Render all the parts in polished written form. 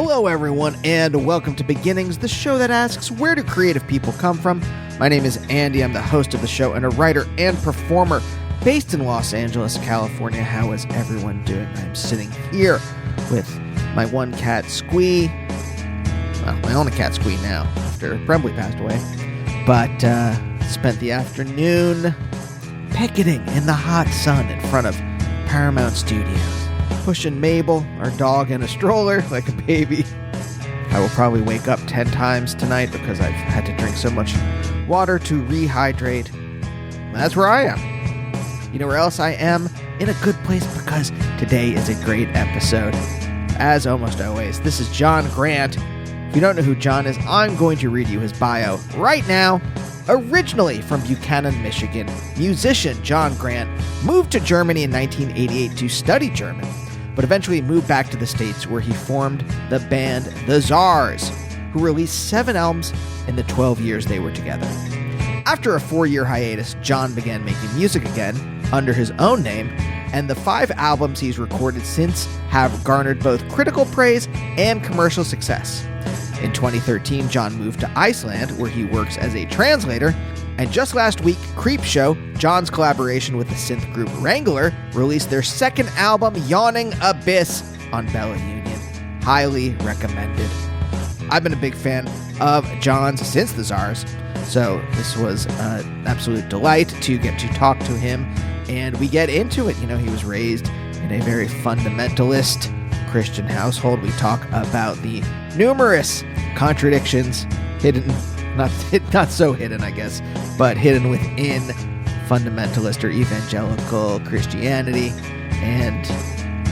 Hello, everyone, and welcome to Beginnings, the show that asks, where do creative people come from? My name is Andy. I'm the host of the show and a writer and performer based in Los Angeles, California. How is everyone doing? I'm sitting here with my one cat, Squee. Well, my only cat, Squee, now, after Brembly passed away. But spent the afternoon picketing in the hot sun in front of Paramount Studios, pushing Mabel, our dog, in a stroller like a baby. I will probably wake up 10 times tonight because I've had to drink so much water to rehydrate. That's where I am. You know where else I am? In a good place, because today is a great episode. As almost always, this is John Grant. If you don't know who John is, I'm going to read you his bio right now. Originally from Buchanan, Michigan, musician John Grant moved to Germany in 1988 to study German, but eventually moved back to the States, where he formed the band The Czars, who released 7 albums in the 12 years they were together. After a 4-year hiatus, John began making music again under his own name, and the 5 albums he's recorded since have garnered both critical praise and commercial success. In 2013, John moved to Iceland, where he works as a translator, and just last week, Creepshow, John's collaboration with the synth group Wrangler, released their second album, Yawning Abyss, on Bella Union. Highly recommended. I've been a big fan of John's since The Czars, so this was an absolute delight to get to talk to him, and we get into it. You know, he was raised in a very fundamentalist Christian household. We talk about the numerous contradictions hidden, not so hidden, I guess, but hidden within fundamentalist or evangelical Christianity, and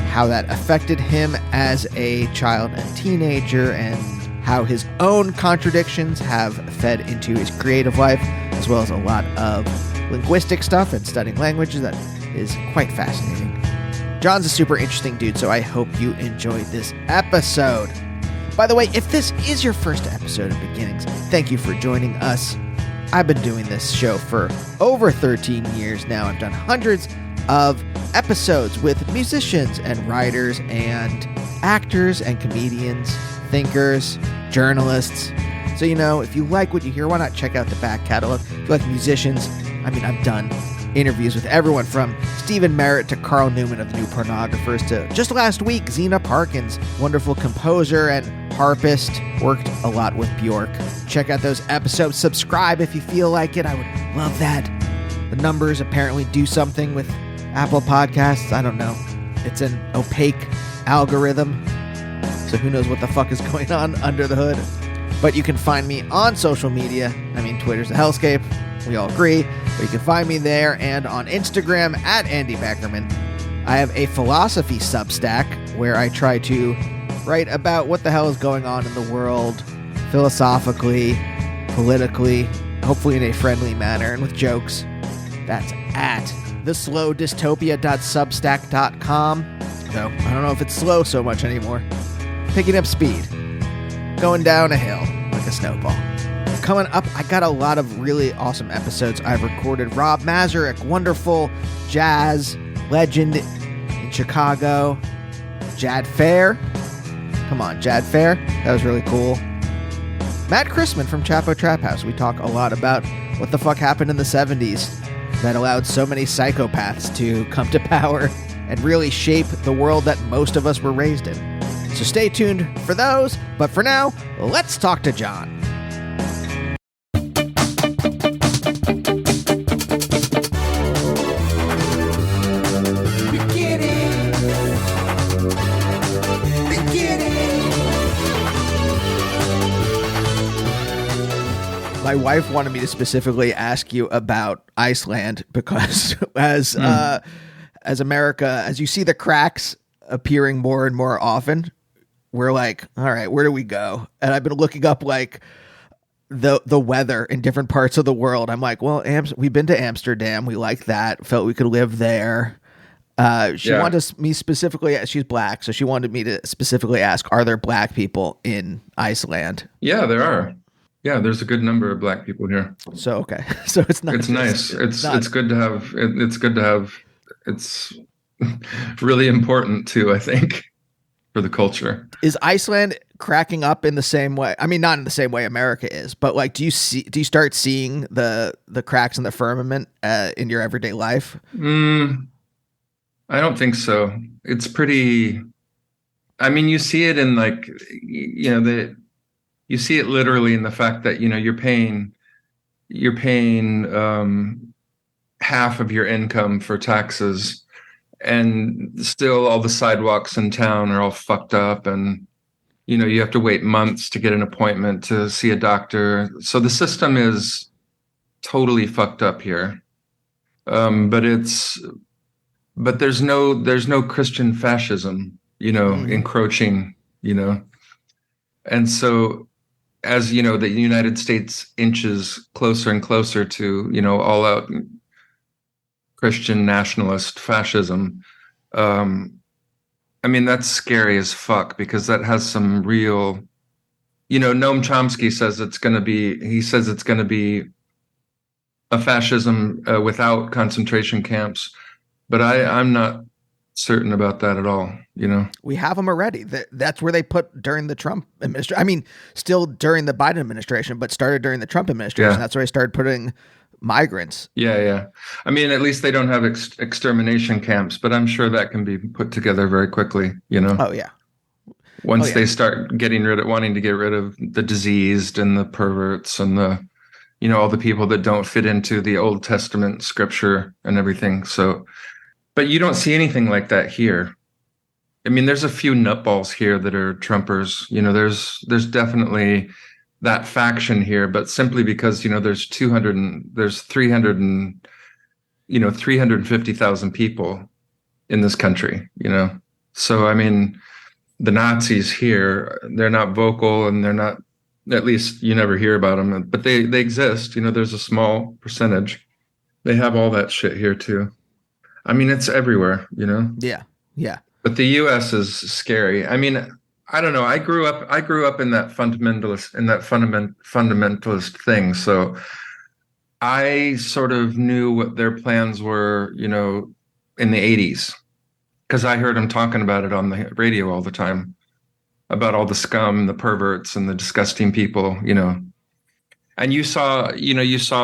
how that affected him as a child and teenager, and how his own contradictions have fed into his creative life, as well as a lot of linguistic stuff and studying languages that is quite fascinating. John's a super interesting dude, so I hope you enjoyed this episode. By the way, if this is your first episode of Beginnings, thank you for joining us. I've been doing this show for over 13 years now. I've done hundreds of episodes with musicians and writers and actors and comedians, thinkers, journalists. So, you know, if you like what you hear, why not check out the back catalog? If you like musicians, I've done interviews with everyone from Stephen Merritt to Carl Newman of the New Pornographers to, just last week, Xena Parkins, wonderful composer and harpist, worked a lot with Bjork. Check out those episodes. Subscribe if you feel like it. I would love that. The numbers apparently do something with Apple Podcasts. I don't know. It's an opaque algorithm, so who knows what the fuck is going on under the hood. But you can find me on social media. Twitter's a hellscape. We all agree. But you can find me there and on Instagram at Andy Beckerman. I have a philosophy Substack where I try to write about what the hell is going on in the world, philosophically, politically, hopefully in a friendly manner and with jokes. That's at theslowdystopia.substack.com. Though I don't know if it's slow so much anymore. Picking up speed. Going down a hill like a snowball. Coming up, I got a lot of really awesome episodes I've recorded. Rob Mazurek, wonderful jazz legend in Chicago. Jad Fair. Come on, Jad Fair. That was really cool. Matt Christman from Chapo Trap House. We talk a lot about what the fuck happened in the 70s that allowed so many psychopaths to come to power and really shape the world that most of us were raised in. So stay tuned for those, but for now, let's talk to John. My wife wanted me to specifically ask you about Iceland because as America, as you see the cracks appearing more and more often, we're like, all right, where do we go? And I've been looking up like the weather in different parts of the world. I'm like, well, we've been to Amsterdam. We like that. Felt we could live there. She wanted me specifically, she's black, so she wanted me to specifically ask, are there black people in Iceland? Yeah, there are. Yeah, there's a good number of black people here. So, okay. So it's not. It's nice. It's good to have. It's good to have. It's really important too, I think, for the culture. Is Iceland cracking up in the same way? I mean, not in the same way America is, but like, do you start seeing the cracks in the firmament in your everyday life? I don't think so. It's pretty. I mean, you see it in like, you see it literally in the fact that you're paying half of your income for taxes, and still all the sidewalks in town are all fucked up, and you have to wait months to get an appointment to see a doctor. So the system is totally fucked up here. But there's no Christian fascism, encroaching, and so as the United States inches closer and closer to all out Christian nationalist fascism. I mean, that's scary as fuck, because that has some real, Noam Chomsky says it's going to be a fascism without concentration camps. But I'm not certain about that at all, We have them already. That's where they put during the Trump administration. I mean, still during the Biden administration, but started during the Trump administration. Yeah. That's where they started putting migrants. Yeah. I mean, at least they don't have extermination camps, but I'm sure that can be put together very quickly, Oh, yeah. Once they start wanting to get rid of the diseased and the perverts and the, all the people that don't fit into the Old Testament scripture and everything. So, but you don't see anything like that here. I mean, there's a few nutballs here that are Trumpers. There's definitely that faction here, but simply because there's 350,000 people in this country. So I mean, the Nazis here, they're not vocal, and they're not. At least you never hear about them, but they exist. There's a small percentage. They have all that shit here too. I mean, it's everywhere, Yeah. But the U.S. is scary. I mean, I don't know. I grew up in that fundamentalist thing. So I sort of knew what their plans were, in the 80s, because I heard them talking about it on the radio all the time, about all the scum, the perverts, and the disgusting people, And you saw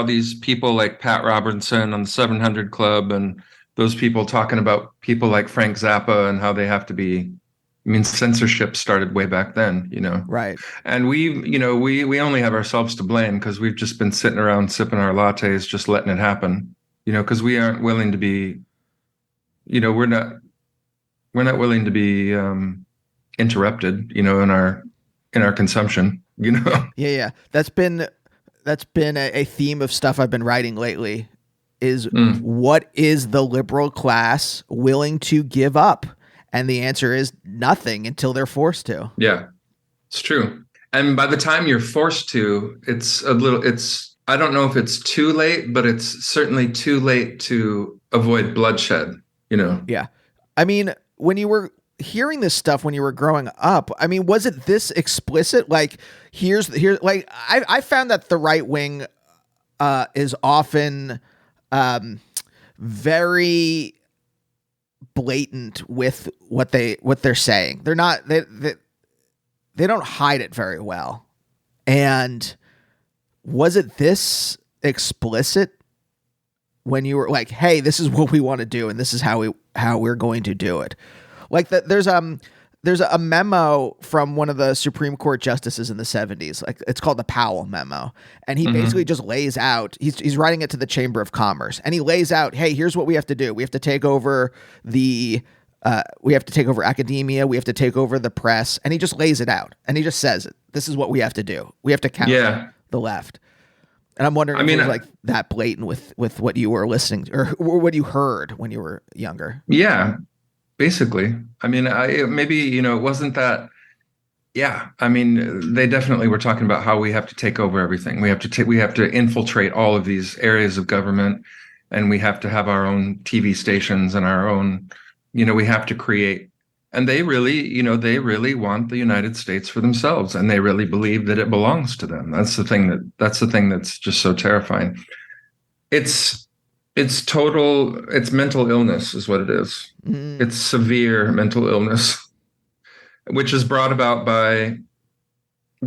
these people like Pat Robertson on the 700 Club, and those people talking about people like Frank Zappa and how they have to be. I mean, censorship started way back then, Right. And we only have ourselves to blame, because we've just been sitting around sipping our lattes, just letting it happen, because we aren't willing to be, we're not willing to be interrupted, in our consumption, Yeah. That's been a theme of stuff I've been writing lately. Is what is the liberal class willing to give up? And the answer is nothing until they're forced to. Yeah, it's true. And by the time you're forced to, I don't know if it's too late, but it's certainly too late to avoid bloodshed, Yeah. I mean, when you were hearing this stuff when you were growing up, I mean, was it this explicit? Like, here's like, I found that the right wing is often very blatant with what they're saying. They're not, they don't hide it very well. And was it this explicit when you were like, hey, this is what we want to do, and this is how we're going to do it? Like that, there's a memo from one of the Supreme Court justices in the 70s. Like, it's called the Powell memo. And he basically just lays out, he's writing it to the Chamber of Commerce, and he lays out, hey, here's what we have to do. We have to take over academia. We have to take over the press. And he just lays it out, and he just says it. This is what we have to do. We have to counter the left. And I'm wondering if it was like that blatant with what you were listening to, or what you heard when you were younger. Yeah. Basically, I mean, it wasn't that. Yeah, I mean, they definitely were talking about how we have to take over everything. We have to infiltrate all of these areas of government, and we have to have our own TV stations and our own, we have to create. And they really want the United States for themselves, and they really believe that it belongs to them. That's the thing that's just so terrifying. It's mental illness is what it is. It's severe mental illness, which is brought about by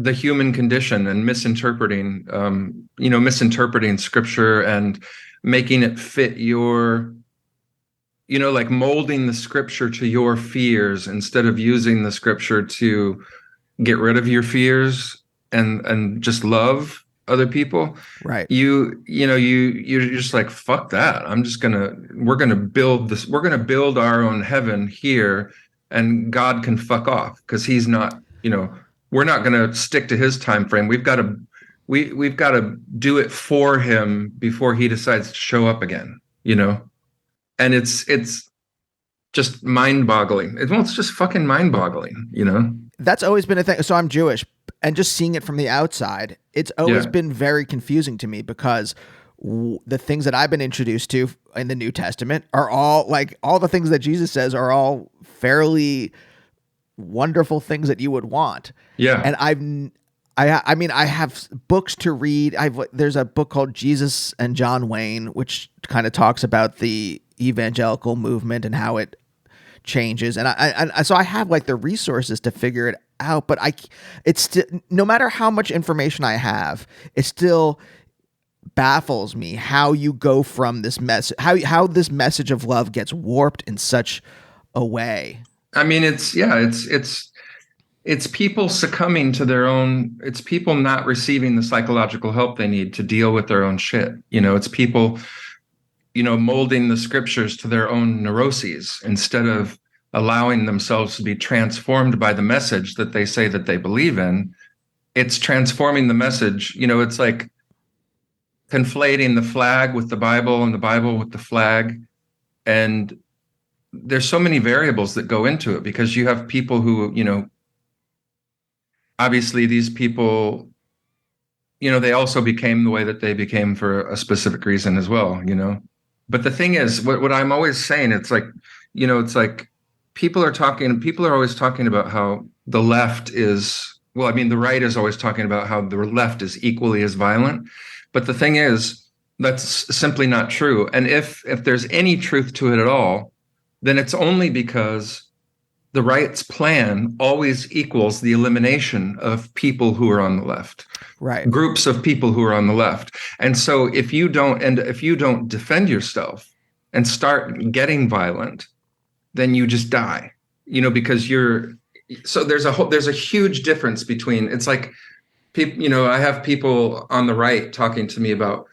the human condition and misinterpreting scripture and making it fit your, like molding the scripture to your fears instead of using the scripture to get rid of your fears and just love other people. Right. You're just like, fuck that. We're gonna build our own heaven here, and God can fuck off, because he's not, we're not gonna stick to his time frame. We've got to do it for him before he decides to show up again, and it's just mind-boggling. It's just fucking mind-boggling. That's always been a thing. So I'm Jewish, and just seeing it from the outside, it's always been very confusing to me, because the things that I've been introduced to in the New Testament are all like, all the things that Jesus says are all fairly wonderful things that you would want. Yeah. And I mean, I have books to read. There's a book called Jesus and John Wayne, which kind of talks about the evangelical movement and how it changes. And so I have like the resources to figure it out, but it's still, no matter how much information I have, it still baffles me how you go from this how this message of love gets warped in such a way. I mean, it's people succumbing to their own, it's people not receiving the psychological help they need to deal with their own shit. It's people, molding the scriptures to their own neuroses instead of allowing themselves to be transformed by the message that they say that they believe in. It's transforming the message. It's like conflating the flag with the Bible and the Bible with the flag. And there's so many variables that go into it, because you have people who, obviously these people, they also became the way that they became for a specific reason as well, But the thing is, what I'm always saying, it's like, people are always talking about how the left is, the right is always talking about how the left is equally as violent. But the thing is, that's simply not true. And if there's any truth to it at all, then it's only because the right's plan always equals the elimination of people who are on the left. Right. Groups of people who are on the left. And so if you don't defend yourself and start getting violent, then you just die, because there's a huge difference between, it's like people, I have people on the right talking to me about,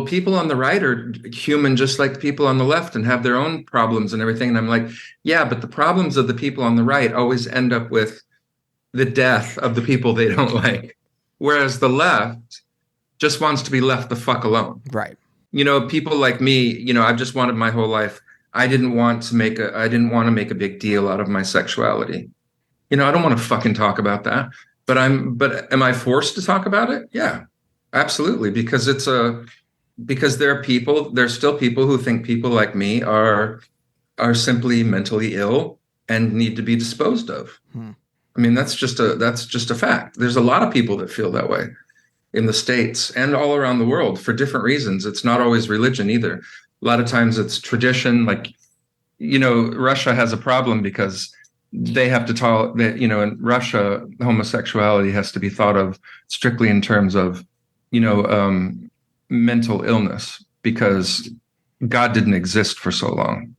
people on the right are human just like people on the left and have their own problems and everything. And I'm like, yeah, but the problems of the people on the right always end up with the death of the people they don't like. Whereas the left just wants to be left the fuck alone. Right. People like me, I've just wanted my whole life. I didn't want to make a big deal out of my sexuality. I don't want to fucking talk about that. But am I forced to talk about it? Yeah, absolutely. Because there's still people who think people like me are simply mentally ill and need to be disposed of. I mean, that's just a fact. There's a lot of people that feel that way in the States and all around the world for different reasons. It's not always religion either. A lot of times it's tradition. Like, Russia has a problem because they have to talk that, in Russia, homosexuality has to be thought of strictly in terms of, mental illness, because God didn't exist for so long,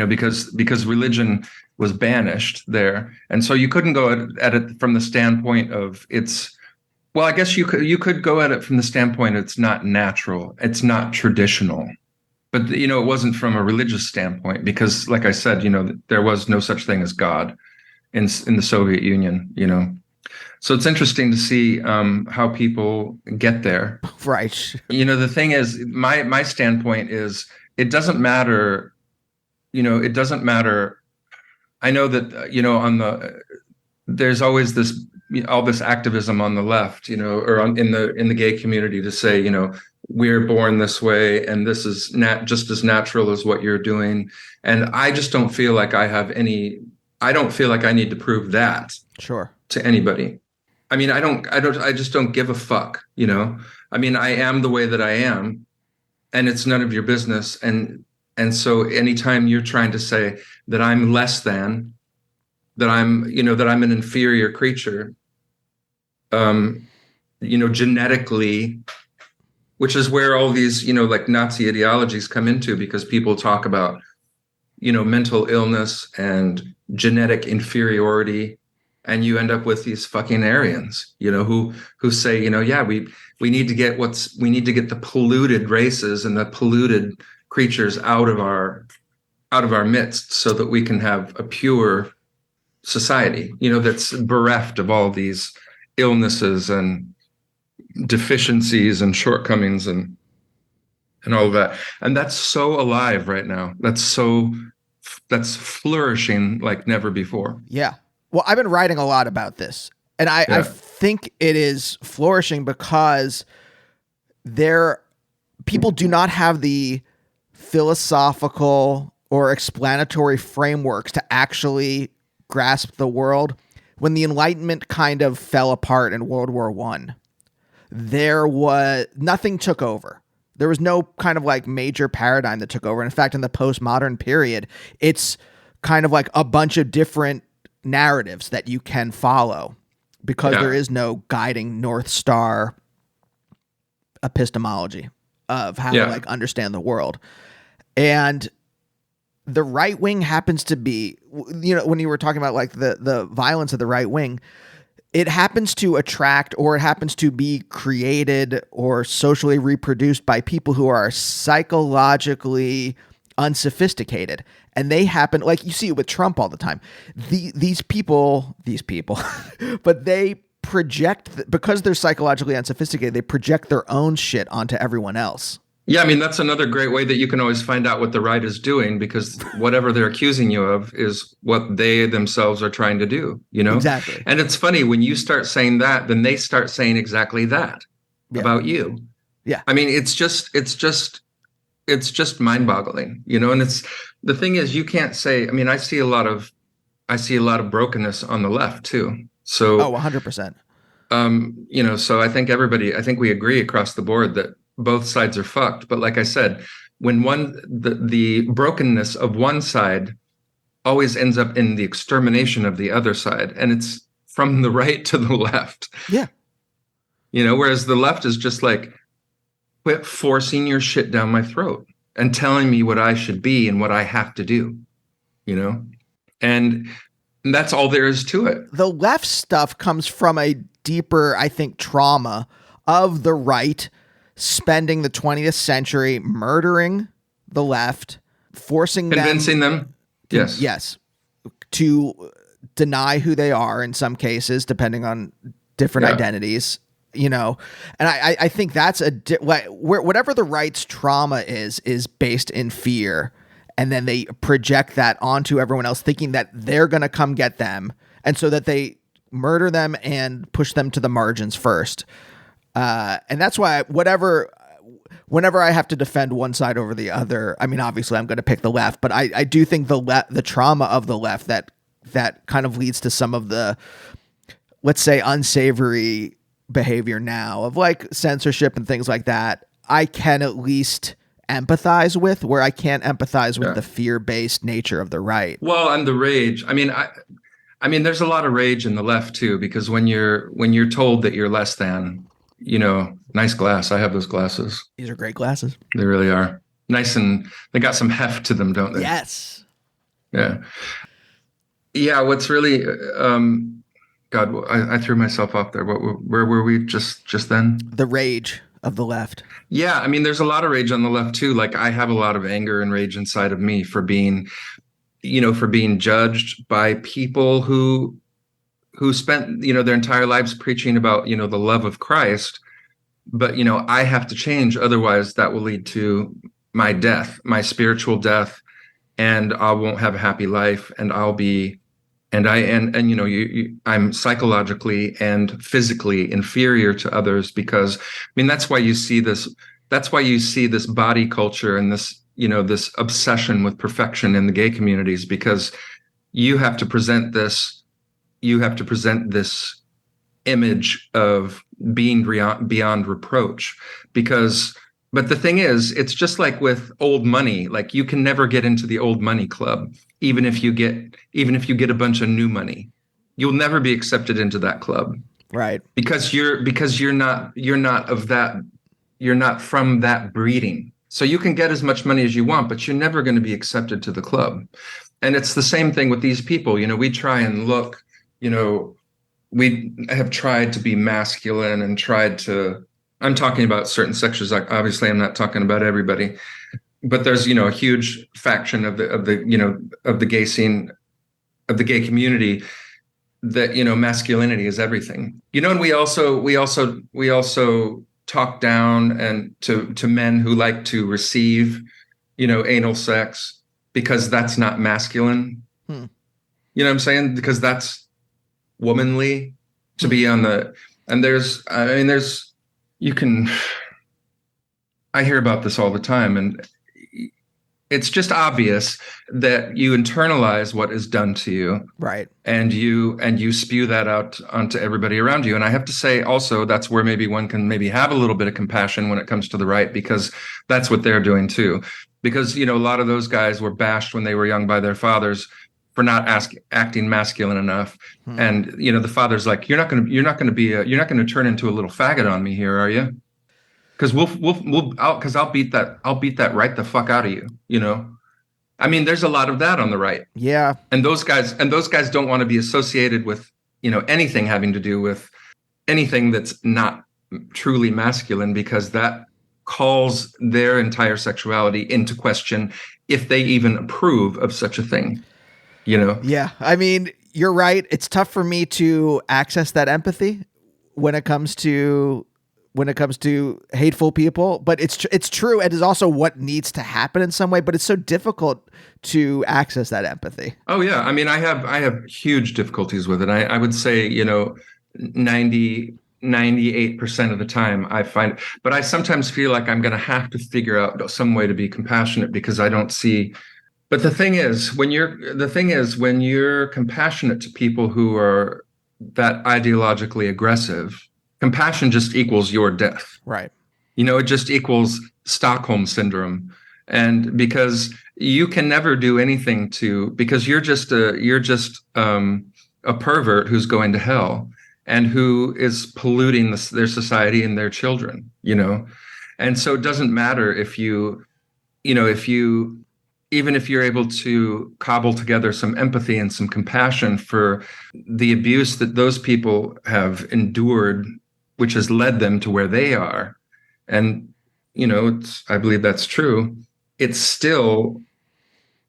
because religion was banished there. And so you couldn't go at it from the standpoint of I guess you could go at it from the standpoint it's not natural, it's not traditional. But, it wasn't from a religious standpoint, because, like I said, there was no such thing as God in the Soviet Union, So it's interesting to see how people get there. Right. The thing is, my standpoint is, it doesn't matter, it doesn't matter. I know that, there's always all this activism on the left, or in the gay community to say, we're born this way and this is just as natural as what you're doing. And I just don't feel like I don't feel like I need to prove that to anybody. I mean, I just don't give a fuck, I mean, I am the way that I am, and it's none of your business. And so anytime you're trying to say that I'm less than, that I'm an inferior creature, genetically, which is where all these, like Nazi ideologies come into, because people talk about, mental illness and genetic inferiority. And you end up with these fucking Aryans, who say, yeah, we need to get the polluted races and the polluted creatures out of our midst, so that we can have a pure society, that's bereft of all these illnesses and deficiencies and shortcomings and all of that. And that's so alive right now. That's flourishing like never before. Yeah. Well, I've been writing a lot about this, and I think it is flourishing because people do not have the philosophical or explanatory frameworks to actually grasp the world. When the Enlightenment kind of fell apart in World War I, nothing took over. There was no kind of like major paradigm that took over. In fact, in the postmodern period, it's kind of like a bunch of different narratives that you can follow, because there is no guiding North Star epistemology of how to like understand the world. And the right wing happens to be, when you were talking about like the violence of the right wing, it happens to attract, or it happens to be created or socially reproduced by people who are psychologically unsophisticated. And they happen, like you see it with Trump all the time. These people, but they project, because they're psychologically unsophisticated, they project their own shit onto everyone else. Yeah, I mean, that's another great way that you can always find out what the right is doing, because whatever they're accusing you of is what they themselves are trying to do, Exactly. And it's funny, when you start saying that, then they start saying exactly that about you. Yeah. I mean, it's just mind-boggling, and the thing is, you can't say, I mean, I see a lot of brokenness on the left too. So 100%. So I think we agree across the board that both sides are fucked. But like I said, when the brokenness of one side always ends up in the extermination of the other side, and it's from the right to the left. Yeah. Whereas the left is just like, quit forcing your shit down my throat and telling me what I should be and what I have to do, and that's all there is to it. The left stuff comes from a deeper, I think, trauma of the right spending the 20th century murdering the left, convincing them to deny who they are in some cases, depending on different identities, and I think that's whatever the right's trauma is based in fear, and then they project that onto everyone else, thinking that they're going to come get them, and so that they murder them and push them to the margins first. And that's why whenever I have to defend one side over the other, I mean, obviously I'm going to pick the left, but I do think the trauma of the left that kind of leads to some of the, let's say, unsavory behavior now of like censorship and things like that, I can at least empathize with, where I can't empathize with the fear-based nature of the right. Well, and the rage. I mean, there's a lot of rage in the left too, because when you're told that you're less than, nice glass. I have those glasses. These are great glasses. They really are nice, and they got some heft to them, don't they? Yes. Yeah. Yeah. What's really, God, I threw myself off there. Where were we just then? The rage of the left. Yeah. I mean, there's a lot of rage on the left too. Like, I have a lot of anger and rage inside of me for being judged by people who spent, their entire lives preaching about, the love of Christ. But, I have to change. Otherwise, that will lead to my death, my spiritual death, and I won't have a happy life. And I'm psychologically and physically inferior to others, because, I mean, that's why you see this body culture and this, this obsession with perfection in the gay communities, because you have to present this image of being beyond reproach. But the thing is, it's just like with old money. Like, you can never get into the old money club, even if you get a bunch of new money. You'll never be accepted into that club. Right. because you're not of that, you're not from that breeding. So you can get as much money as you want, but you're never going to be accepted to the club. And it's the same thing with these people. We try and look, we have tried to be masculine and tried to, I'm talking about certain sections. Like, obviously I'm not talking about everybody, but there's, a huge faction of the gay scene, of the gay community, that, masculinity is everything, and we also talk down and to men who like to receive, anal sex, because that's not masculine. You know what I'm saying? Because that's womanly to be on the, and I hear about this all the time, and it's just obvious that you internalize what is done to you. Right. And you spew that out onto everybody around you. And I have to say also, that's where maybe one can maybe have a little bit of compassion when it comes to the right, because that's what they're doing too. Because, a lot of those guys were bashed when they were young by their fathers for not acting masculine enough. And, the father's like, you're not going to turn into a little faggot on me here, are you? Because I'll beat that right the fuck out of you. I mean, there's a lot of that on the right. Yeah. And those guys don't want to be associated with, anything having to do with anything that's not truly masculine, because that calls their entire sexuality into question, if they even approve of such a thing. Yeah. I mean, you're right. It's tough for me to access that empathy when it comes to hateful people, but it's true. It is also what needs to happen in some way, but it's so difficult to access that empathy. Oh yeah. I mean, I have huge difficulties with it. I would say, 98% of the time I find, but I sometimes feel like I'm going to have to figure out some way to be compassionate, because I don't see. But the thing is, when you're compassionate to people who are that ideologically aggressive, compassion just equals your death. Right. It just equals Stockholm syndrome. And because you can never do anything because you're just a pervert who's going to hell and who is polluting their society and their children, And so it doesn't matter if even if you're able to cobble together some empathy and some compassion for the abuse that those people have endured, which has led them to where they are. And, I believe that's true. It's still,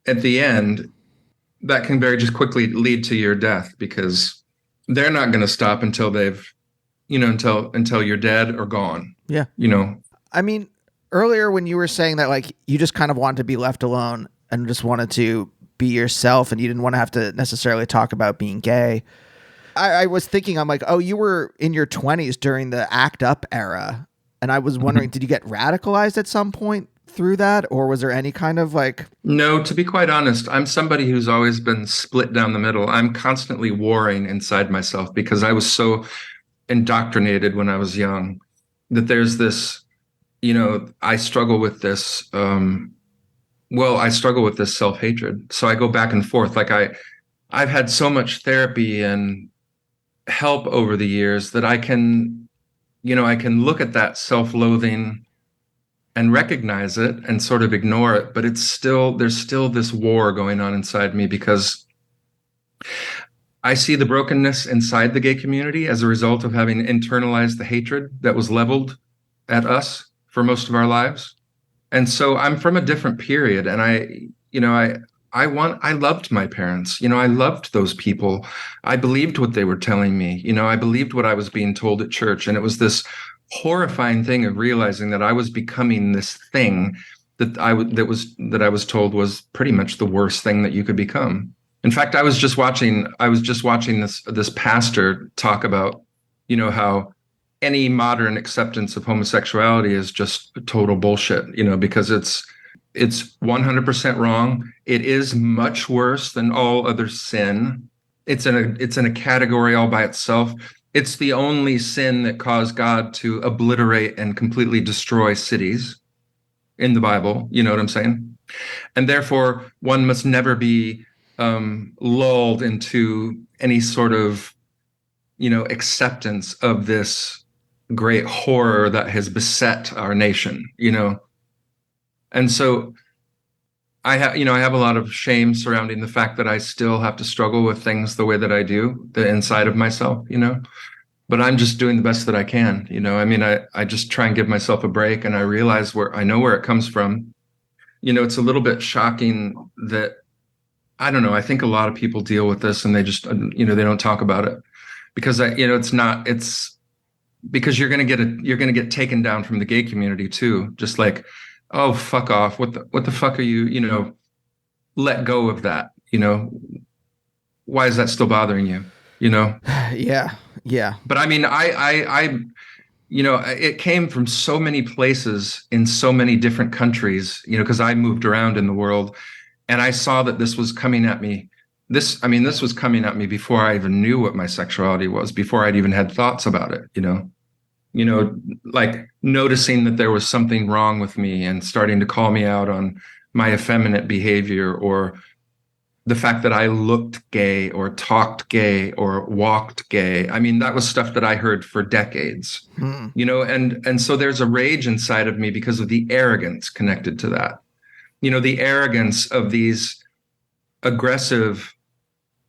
at the end, that can very just quickly lead to your death, because they're not going to stop until they've, until you're dead or gone. Yeah. I mean, earlier when you were saying that, like, you just kind of wanted to be left alone and just wanted to be yourself, and you didn't want to have to necessarily talk about being gay. I was thinking, I'm like, oh, you were in your 20s during the ACT UP era. And I was wondering, did you get radicalized at some point through that? Or was there any kind of like... No, to be quite honest, I'm somebody who's always been split down the middle. I'm constantly warring inside myself, because I was so indoctrinated when I was young that there's this, I struggle with this, I struggle with this self-hatred. So I go back and forth. Like I've had so much therapy and help over the years that I can look at that self-loathing and recognize it and sort of ignore it. But there's still this war going on inside me, because I see the brokenness inside the gay community as a result of having internalized the hatred that was leveled at us for most of our lives. And so I'm from a different period, and I loved my parents. I loved those people. I believed what they were telling me. I believed what I was being told at church. And it was this horrifying thing of realizing that I was becoming this thing that I was told was pretty much the worst thing that you could become. In fact, I was just watching this pastor talk about, how any modern acceptance of homosexuality is just total bullshit, because it's 100% wrong. It is much worse than all other sin. It's in a category all by itself. It's the only sin that caused God to obliterate and completely destroy cities in the Bible. You know what I'm saying? And therefore, one must never be lulled into any sort of acceptance of this great horror that has beset our nation, And so I have a lot of shame surrounding the fact that I still have to struggle with things the way that I do, the inside of myself, but I'm just doing the best that I can, I mean, I just try and give myself a break, and I realize I know where it comes from. It's a little bit shocking that, I don't know, I think a lot of people deal with this and they just, they don't talk about it because it's because you're going to get taken down from the gay community too. Just like, oh, fuck off. What the fuck are you, let go of that, why is that still bothering you, Yeah. Yeah. But I mean, I it came from so many places in so many different countries, because I moved around in the world, and I saw that this was coming at me. This was coming at me before I even knew what my sexuality was, before I'd even had thoughts about it, like noticing that there was something wrong with me and starting to call me out on my effeminate behavior, or the fact that I looked gay or talked gay or walked gay. I mean, that was stuff that I heard for decades, and so there's a rage inside of me because of the arrogance connected to that, the arrogance of these aggressive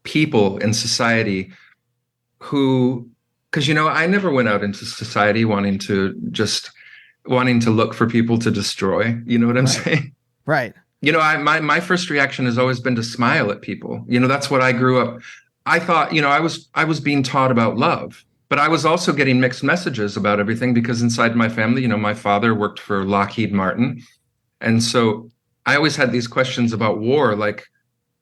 people in society because, I never went out into society wanting to look for people to destroy. You know what I'm saying? Right. My first reaction has always been to smile at people. That's what I grew up. I thought, I was being taught about love, but I was also getting mixed messages about everything because inside my family, my father worked for Lockheed Martin. And so I always had these questions about war. Like,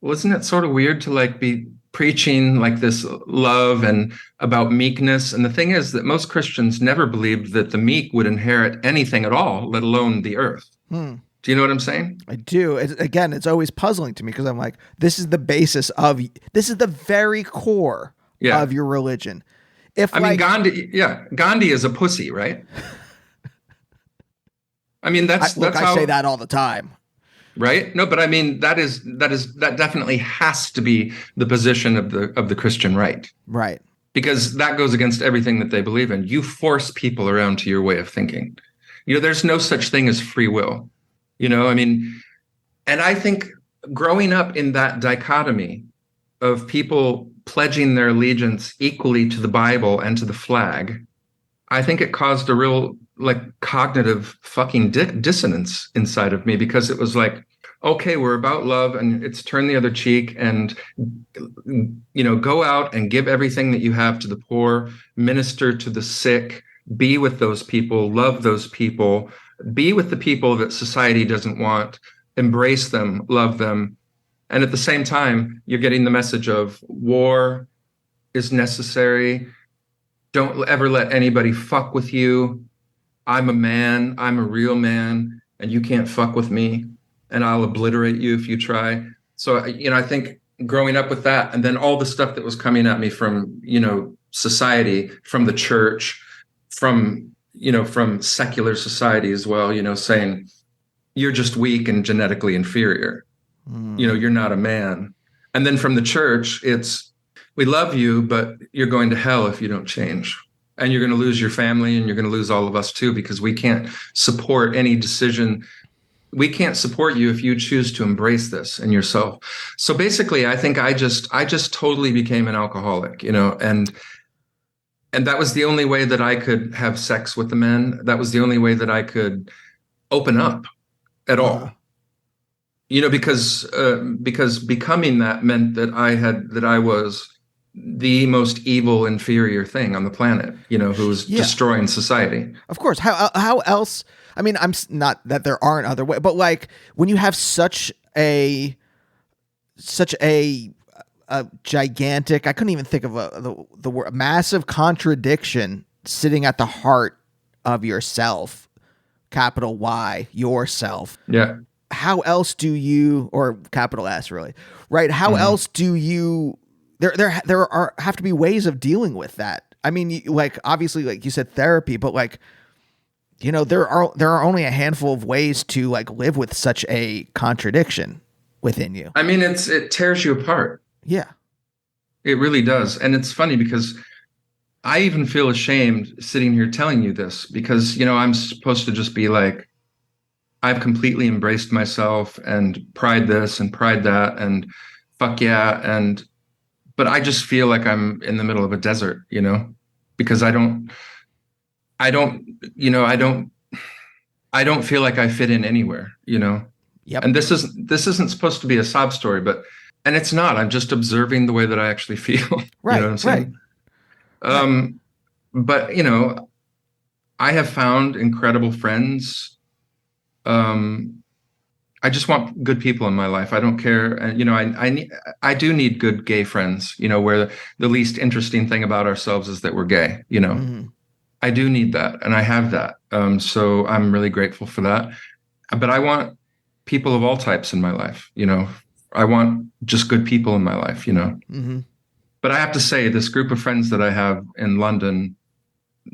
wasn't it sort of weird to like be preaching like this love and about meekness? And the thing is that most Christians never believed that the meek would inherit anything at all, let alone the earth. Do you know what I'm saying? I do. It's always puzzling to me because I'm like, this is the very core of your religion. I mean, Gandhi is a pussy, right? I mean, that's I how, say that all the time. Right? No, but I mean, that definitely has to be the position of the Christian right. Right. Because that goes against everything that they believe in. You force people around to your way of thinking. There's no such thing as free will. I mean, and I think growing up in that dichotomy of people pledging their allegiance equally to the Bible and to the flag, I think it caused a real like cognitive fucking dissonance inside of me, because it was like, okay, we're about love and it's turn the other cheek and, go out and give everything that you have to the poor, minister to the sick, be with those people, love those people, be with the people that society doesn't want, embrace them, love them. And at the same time, you're getting the message of war is necessary. Don't ever let anybody fuck with you. I'm a man, I'm a real man, and you can't fuck with me, and I'll obliterate you if you try. So, I think growing up with that, and then all the stuff that was coming at me from, society, from the church, from secular society as well, saying you're just weak and genetically inferior. You're not a man. And then from the church, it's, we love you, but you're going to hell if you don't change. And you're going to lose your family, and you're going to lose all of us too, because we can't support any decision. We can't support you if you choose to embrace this in yourself. So basically, I think I just totally became an alcoholic, and that was the only way that I could have sex with the men. That was the only way that I could open up at all. Because becoming that meant that I was the most evil, inferior thing on the planet, who was destroying society. Of course. How else? I mean, I'm not that there aren't other ways, but like when you have such a gigantic, I couldn't even think of the word, massive contradiction sitting at the heart of yourself, capital Y, yourself. Yeah. How else do you, or capital S really, right? How else do you, there have to be ways of dealing with that. I mean, like, obviously, like you said, therapy, but like, there are only a handful of ways to like live with such a contradiction within you. I mean, it tears you apart. Yeah. It really does. And it's funny because, I even feel ashamed sitting here telling you this because, I'm supposed to just be like, I've completely embraced myself and pride this and pride that and fuck yeah. But I just feel like I'm in the middle of a desert, because I don't, you know, I don't feel like I fit in anywhere. Yep. And this isn't supposed to be a sob story, and it's not. I'm just observing the way that I actually feel. Right. You know what I'm saying? Right. But I have found incredible friends. I just want good people in my life. I don't care. And I do need good gay friends, where the least interesting thing about ourselves is that we're gay. Mm-hmm. I do need that, and I have that. So I'm really grateful for that. But I want people of all types in my life. I want just good people in my life. Mm-hmm. But I have to say, this group of friends that I have in London,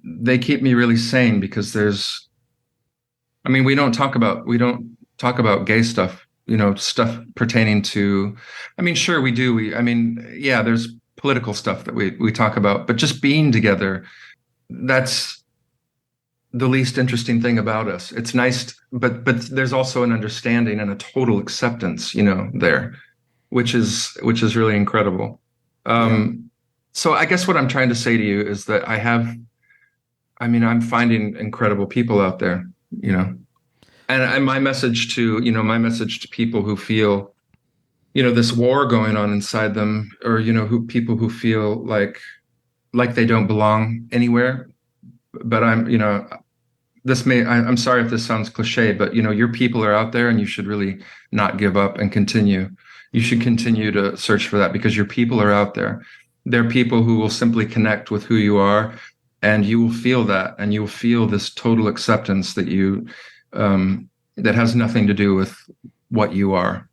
they keep me really sane because we don't talk about gay stuff. Stuff pertaining to. Sure we do. Yeah, there's political stuff that we talk about, but just being together. That's the least interesting thing about us. It's nice, but there's also an understanding and a total acceptance, there, which is really incredible. So I guess what I'm trying to say to you is that I'm finding incredible people out there, and my message to people who feel, this war going on inside them, or, people who feel like they don't belong anywhere. But I'm sorry if this sounds cliche, but your people are out there and you should really not give up and continue. You should continue to search for that because your people are out there. They're people who will simply connect with who you are, and you will feel that, and you will feel this total acceptance that that has nothing to do with what you are,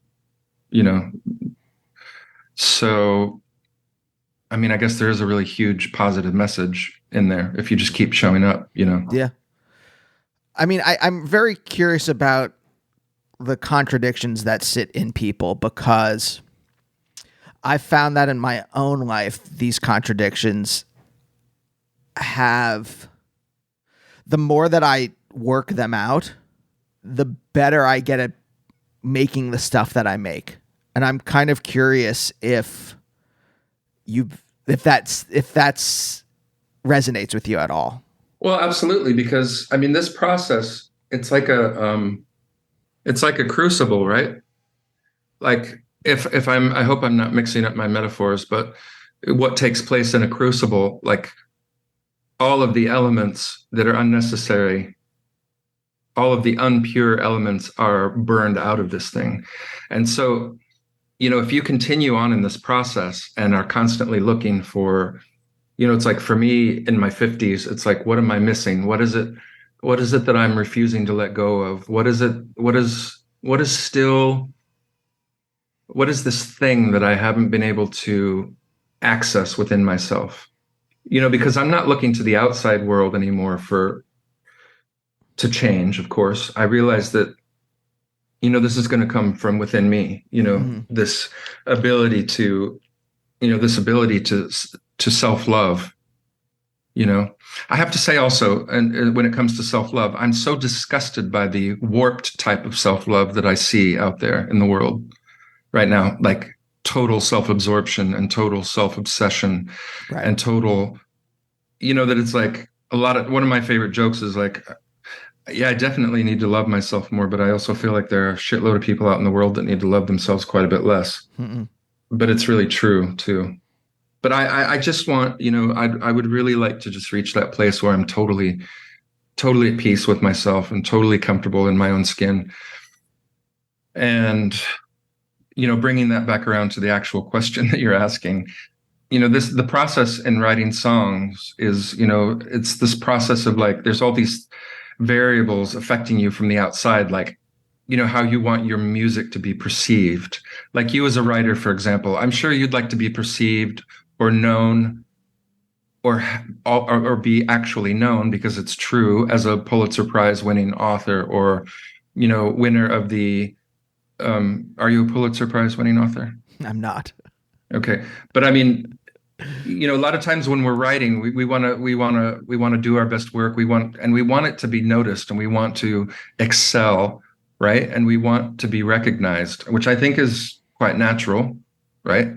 So, I guess there is a really huge positive message in there if you just keep showing up, Yeah. I'm very curious about the contradictions that sit in people because I found that in my own life, these contradictions the more that I work them out, the better I get at making the stuff that I make. And I'm kind of curious if that's resonates with you at all. Well, absolutely, because this process, it's like a crucible, right? Like if I hope I'm not mixing up my metaphors, but what takes place in a crucible, like all of the elements that are unnecessary, all of the unpure elements are burned out of this thing. And so, if you continue on in this process and are constantly looking for, it's like for me in my 50s, it's like, what am I missing? What is it that I'm refusing to let go of? What is this thing that I haven't been able to access within myself? Because I'm not looking to the outside world anymore to change, of course. I realize that, this is going to come from within me, Mm-hmm. this ability to self-love. I have to say also, and when it comes to self-love, I'm so disgusted by the warped type of self-love that I see out there in the world right now, like total self-absorption and total self-obsession. Right. And total, that it's like one of my favorite jokes is like, yeah, I definitely need to love myself more, but I also feel like there are a shitload of people out in the world that need to love themselves quite a bit less. Mm-mm. But it's really true too. But I just want, I would really like to just reach that place where I'm totally at peace with myself and totally comfortable in my own skin. And, bringing that back around to the actual question that you're asking, the process in writing songs is, it's this process of like, there's all these variables affecting you from the outside, like, how you want your music to be perceived. Like you as a writer, for example, I'm sure you'd like to be perceived or known or be actually known because it's true as a Pulitzer Prize winning author or, winner of the, are you a Pulitzer Prize winning author? I'm not. Okay. But A lot of times when we're writing, we want to do our best work. We want it to be noticed, and we want to excel, right? And we want to be recognized, which I think is quite natural, right?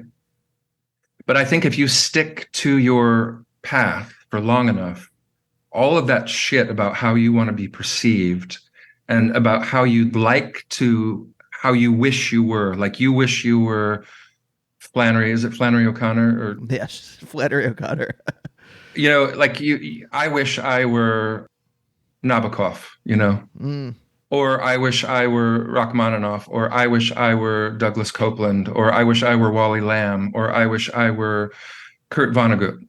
But I think if you stick to your path for long enough, all of that shit about how you want to be perceived and about how you wish you were, like you wish you were Flannery, is it Flannery O'Connor? Or yes, Flannery O'Connor. Like I wish I were Nabokov, or I wish I were Rachmaninoff, or I wish I were Douglas Copeland, or I wish I were Wally Lamb, or I wish I were Kurt Vonnegut,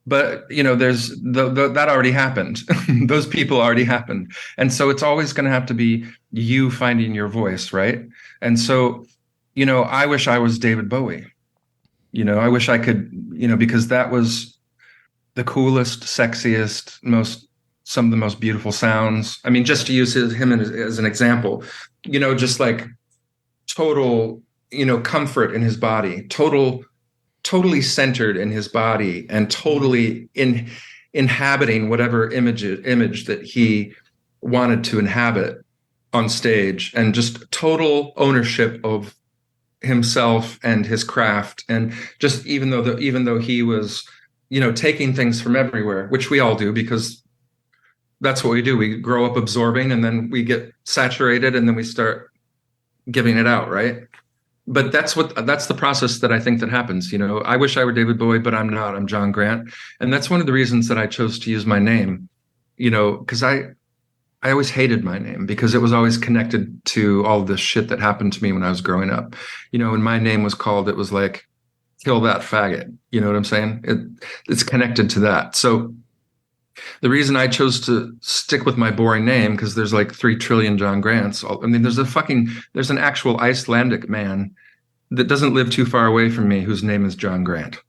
But, there's that already happened. Those people already happened. And so it's always going to have to be you finding your voice, right? And so, I wish I was David Bowie. I wish I could, because that was the coolest, sexiest, some of the most beautiful sounds. I mean, just to use him as an example, just like total, comfort in his body, totally centered in his body, and totally inhabiting whatever image that he wanted to inhabit on stage, and just total ownership of himself and his craft. And just even though he was, taking things from everywhere, which we all do, because that's what we do. We grow up absorbing, and then we get saturated, and then we start giving it out, right? But that's the process that I think that happens. I wish I were David Bowie, but I'm not. I'm John Grant. And that's one of the reasons that I chose to use my name, because I always hated my name, because it was always connected to all this shit that happened to me when I was growing up. When my name was called, it was like, kill that faggot. You know what I'm saying? It's connected to that. So the reason I chose to stick with my boring name, because there's like 3 trillion John Grants. I mean, there's an actual Icelandic man that doesn't live too far away from me whose name is John Grant.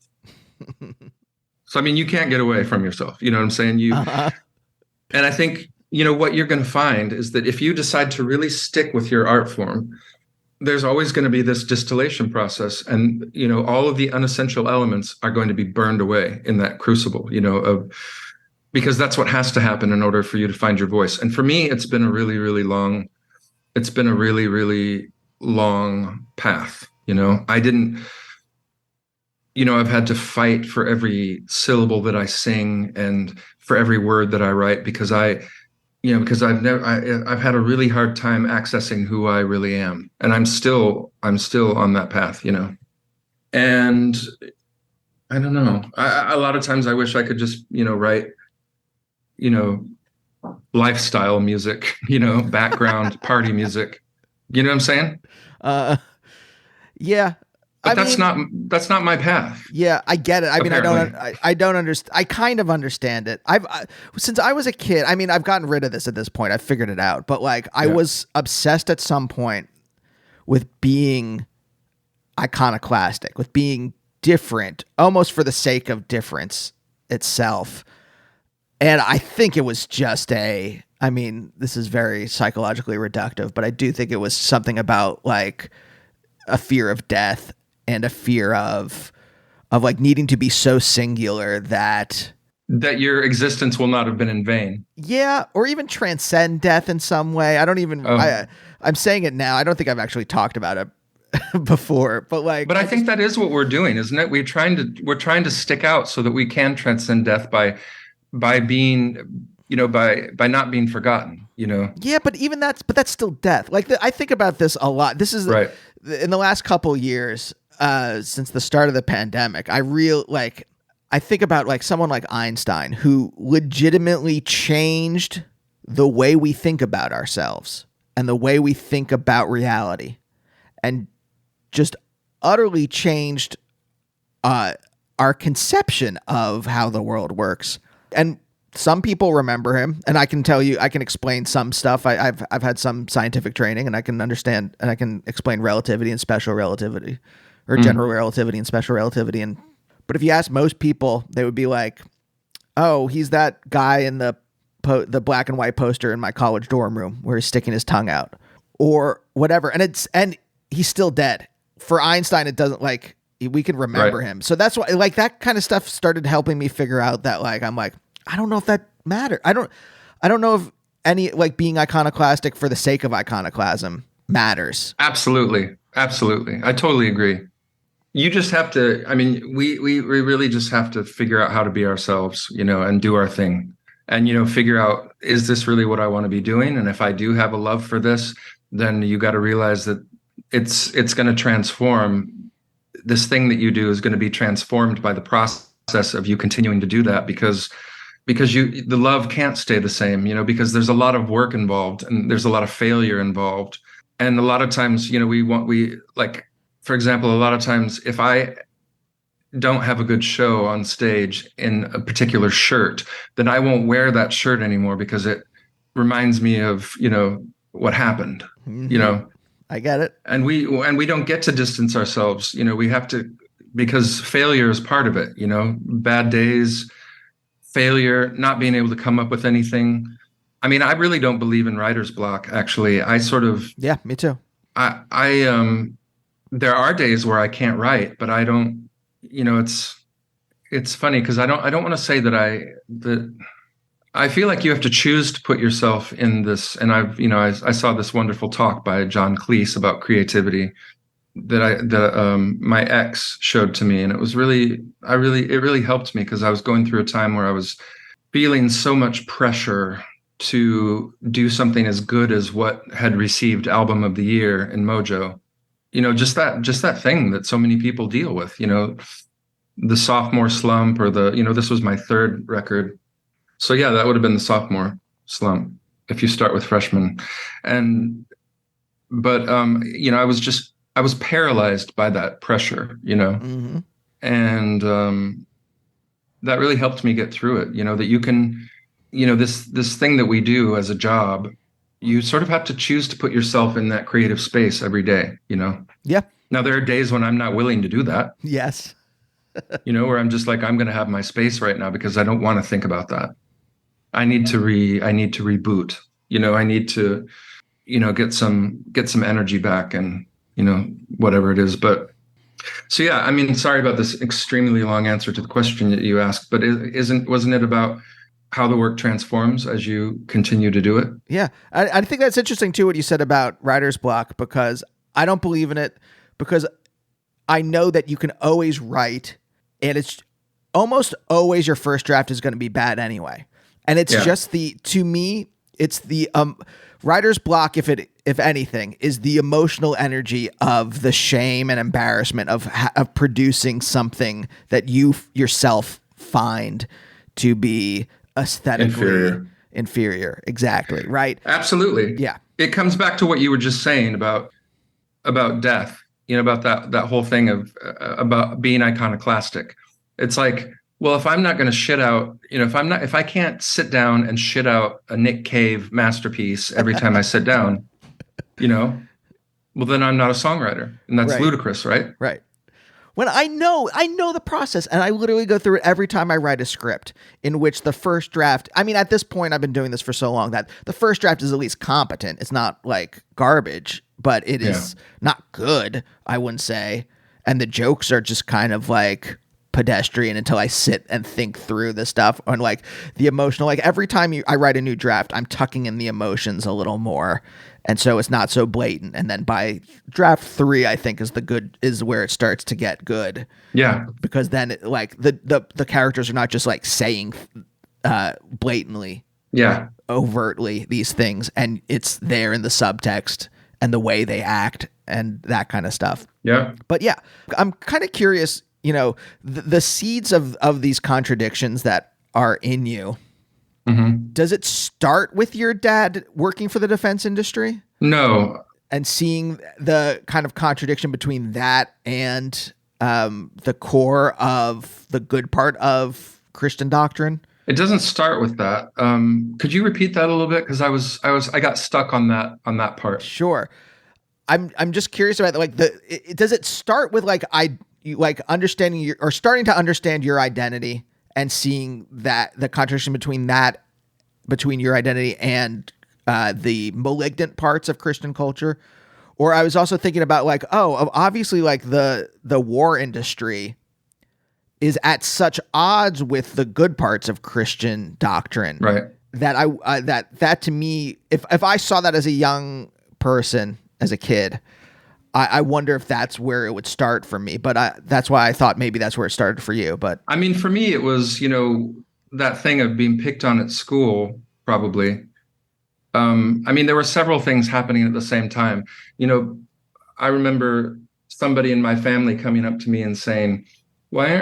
So, I mean, you can't get away from yourself. You know what I'm saying? And I think, what you're going to find is that if you decide to really stick with your art form, there's always going to be this distillation process, and, all of the unessential elements are going to be burned away in that crucible, because that's what has to happen in order for you to find your voice. And for me, it's been a really, really long path. I've had to fight for every syllable that I sing and for every word that I write, because I've had a really hard time accessing who I really am. And I'm still on that path, and I don't know. A lot of times I wish I could just, write, lifestyle music, background party music. You know what I'm saying? Yeah. But that's not my path. Yeah, I get it. I mean, Apparently. I don't understand. I kind of understand it. Since I was a kid, I mean, I've gotten rid of this at this point. I've figured it out. But I was obsessed at some point with being iconoclastic, with being different, almost for the sake of difference itself. And I think it was just this is very psychologically reductive, but I do think it was something about a fear of death and a fear of needing to be so singular that your existence will not have been in vain. Yeah, or even transcend death in some way. I don't even. I'm saying it now. I don't think I've actually talked about it before, but But I think that is what we're doing, isn't it? We're trying to stick out so that we can transcend death by being, by not being forgotten. Yeah, but even that's still death. I think about this a lot. This is right. In the last couple years, since the start of the pandemic, I think about someone like Einstein, who legitimately changed the way we think about ourselves and the way we think about reality, and just utterly changed our conception of how the world works. And some people remember him, and I can tell you, I can explain some stuff. I've had some scientific training, and I can understand, and I can explain relativity and special relativity, or general relativity and special relativity. But if you ask most people, they would be like, "Oh, he's that guy in the black and white poster in my college dorm room where he's sticking his tongue out," or whatever. And he's still dead. For Einstein, it doesn't We can remember Right. him. So that's why, like, that kind of stuff started helping me figure out that, like, I'm like, I don't know if that matters. I don't know if any, like, being iconoclastic for the sake of iconoclasm matters. Absolutely. Absolutely. I totally agree. You just have to, I mean, we really just have to figure out how to be ourselves, and do our thing. And, figure out, is this really what I want to be doing? And if I do have a love for this, then you got to realize that it's going to transform. This thing that you do is going to be transformed by the process of you continuing to do that, because the love can't stay the same, because there's a lot of work involved and there's a lot of failure involved. And a lot of times, for example, a lot of times if I don't have a good show on stage in a particular shirt, then I won't wear that shirt anymore because it reminds me of, what happened, I get it. And we don't get to distance ourselves. We have to, because failure is part of it, bad days, failure, not being able to come up with anything. I mean, I really don't believe in writer's block, actually. Yeah, me too. There are days where I can't write, but I don't, it's funny because I don't want to say that I feel like you have to choose to put yourself in this. And I saw this wonderful talk by John Cleese about creativity that my ex showed to me. And it was it really helped me because I was going through a time where I was feeling so much pressure to do something as good as what had received Album of the Year in Mojo. Just that thing that so many people deal with, the sophomore slump or this was my third record. So yeah, that would have been the sophomore slump if you start with freshman. But I was paralyzed by that pressure, Mm-hmm. and that really helped me get through it. That you can, this thing that we do as a job, you sort of have to choose to put yourself in that creative space every day, Yeah. Now there are days when I'm not willing to do that, Yes. where I'm just like, I'm going to have my space right now because I don't want to think about that. I need to reboot, I need to, get some energy back and, whatever it is. But so, yeah, I mean, sorry about this extremely long answer to the question that you asked, but wasn't it about how the work transforms as you continue to do it? Yeah. I think that's interesting too, what you said about writer's block, because I don't believe in it, because I know that you can always write and it's almost always your first draft is going to be bad anyway. And it's just to me, it's the writer's block, if anything, is the emotional energy of the shame and embarrassment of producing something that you yourself find to be aesthetically inferior. Exactly. Right. Absolutely. Yeah. It comes back to what you were just saying about death, about that whole thing of about being iconoclastic. It's like, well, if I'm not going to shit out, if I can't sit down and shit out a Nick Cave masterpiece every time I sit down, well, then I'm not a songwriter, and that's ludicrous, right? Right. When I know the process, and I literally go through it every time I write a script, in which the first draft, I mean, at this point, I've been doing this for so long that the first draft is at least competent. It's not like garbage, but it is not good, I wouldn't say. And the jokes are just kind of like pedestrian until I sit and think through the stuff on like the emotional, like every time I write a new draft, I'm tucking in the emotions a little more. And so it's not so blatant. And then by draft 3, I think is where it starts to get good. Yeah. Because then the characters are not just like saying blatantly, overtly these things. And it's there in the subtext and the way they act and that kind of stuff. Yeah. But yeah, I'm kind of curious, the seeds of these contradictions that are in you. Mm-hmm. Does it start with your dad working for the defense industry? No. And seeing the kind of contradiction between that and the core of the good part of Christian doctrine? It doesn't start with that. Could you repeat that a little bit? Because I got stuck on that part. Sure. I'm just curious about does it start with understanding or starting to understand your identity and seeing that the contradiction between your identity and the malignant parts of Christian culture? Or I was also thinking about like, obviously like the war industry is at such odds with the good parts of Christian doctrine, Right. that that to me, if I saw that as a young person, as a kid, I wonder if that's where it would start for me. But that's why I thought maybe that's where it started for you. But I mean, for me, it was, that thing of being picked on at school, probably. I mean, there were several things happening at the same time. I remember somebody in my family coming up to me and saying, why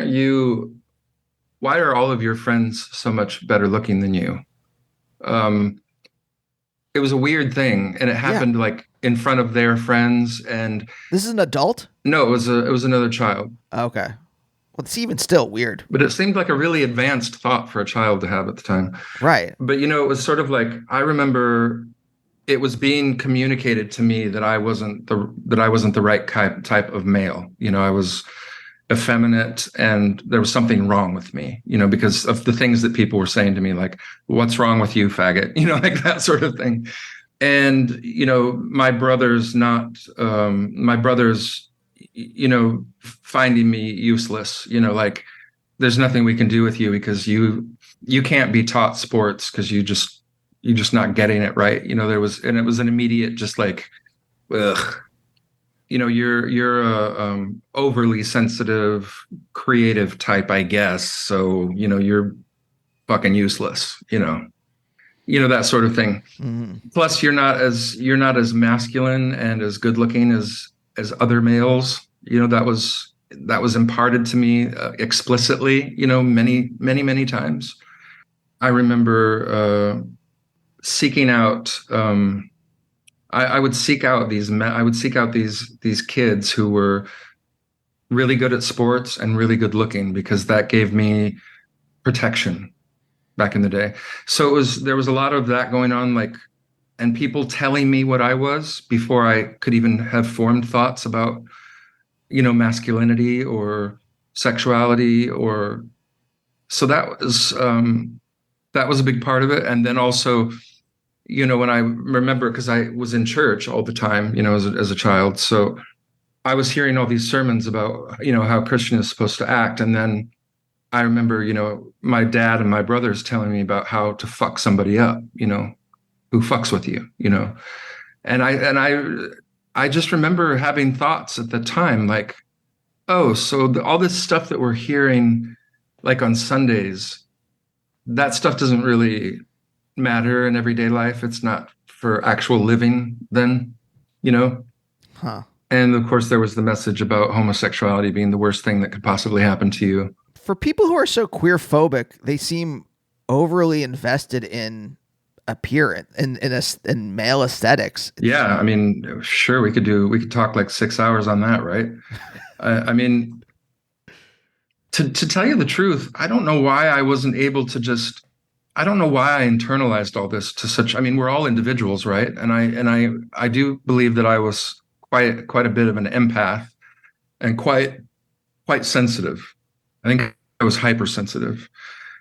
are all of your friends so much better looking than you? It was a weird thing, and it happened like in front of their friends. And this is an adult? No, it was another child. Okay. Well, it's even still weird. But it seemed like a really advanced thought for a child to have at the time. Right. But, it was sort of like, I remember it was being communicated to me that I wasn't the right type of male. I was effeminate, and there was something wrong with me, because of the things that people were saying to me, like, what's wrong with you, faggot? Like that sort of thing. And, my brothers, finding me useless, like, there's nothing we can do with you because you can't be taught sports because you're just not getting it right. And it was an immediate, just like, ugh. You're a overly sensitive, creative type, I guess. So, you're fucking useless, that sort of thing. Mm-hmm. Plus, you're not as masculine and as good looking as other males. That was imparted to me explicitly, many, many, many times. I remember seeking out. I would seek out these kids who were really good at sports and really good looking, because that gave me protection back in the day. So there was a lot of that going on, like, and people telling me what I was before I could even have formed thoughts about, masculinity or sexuality, or so that was a big part of it. And then also, when I remember, because I was in church all the time, as a child. So I was hearing all these sermons about, how Christian is supposed to act. And then I remember, my dad and my brothers telling me about how to fuck somebody up, who fucks with you, And I just remember having thoughts at the time, like, oh, so all this stuff that we're hearing, like on Sundays, that stuff doesn't really matter in everyday life. It's not for actual living then, Huh. And of course there was the message about homosexuality being the worst thing that could possibly happen to you. For people who are so queer phobic, they seem overly invested in appearance in male aesthetics. Yeah, I mean, sure, we could talk like 6 hours on that, right? I mean, to tell you the truth, I don't know why I wasn't able to I don't know why I internalized all this to such. I mean, we're all individuals, right? And I do believe that I was quite a bit of an empath and quite sensitive. I think I was hypersensitive,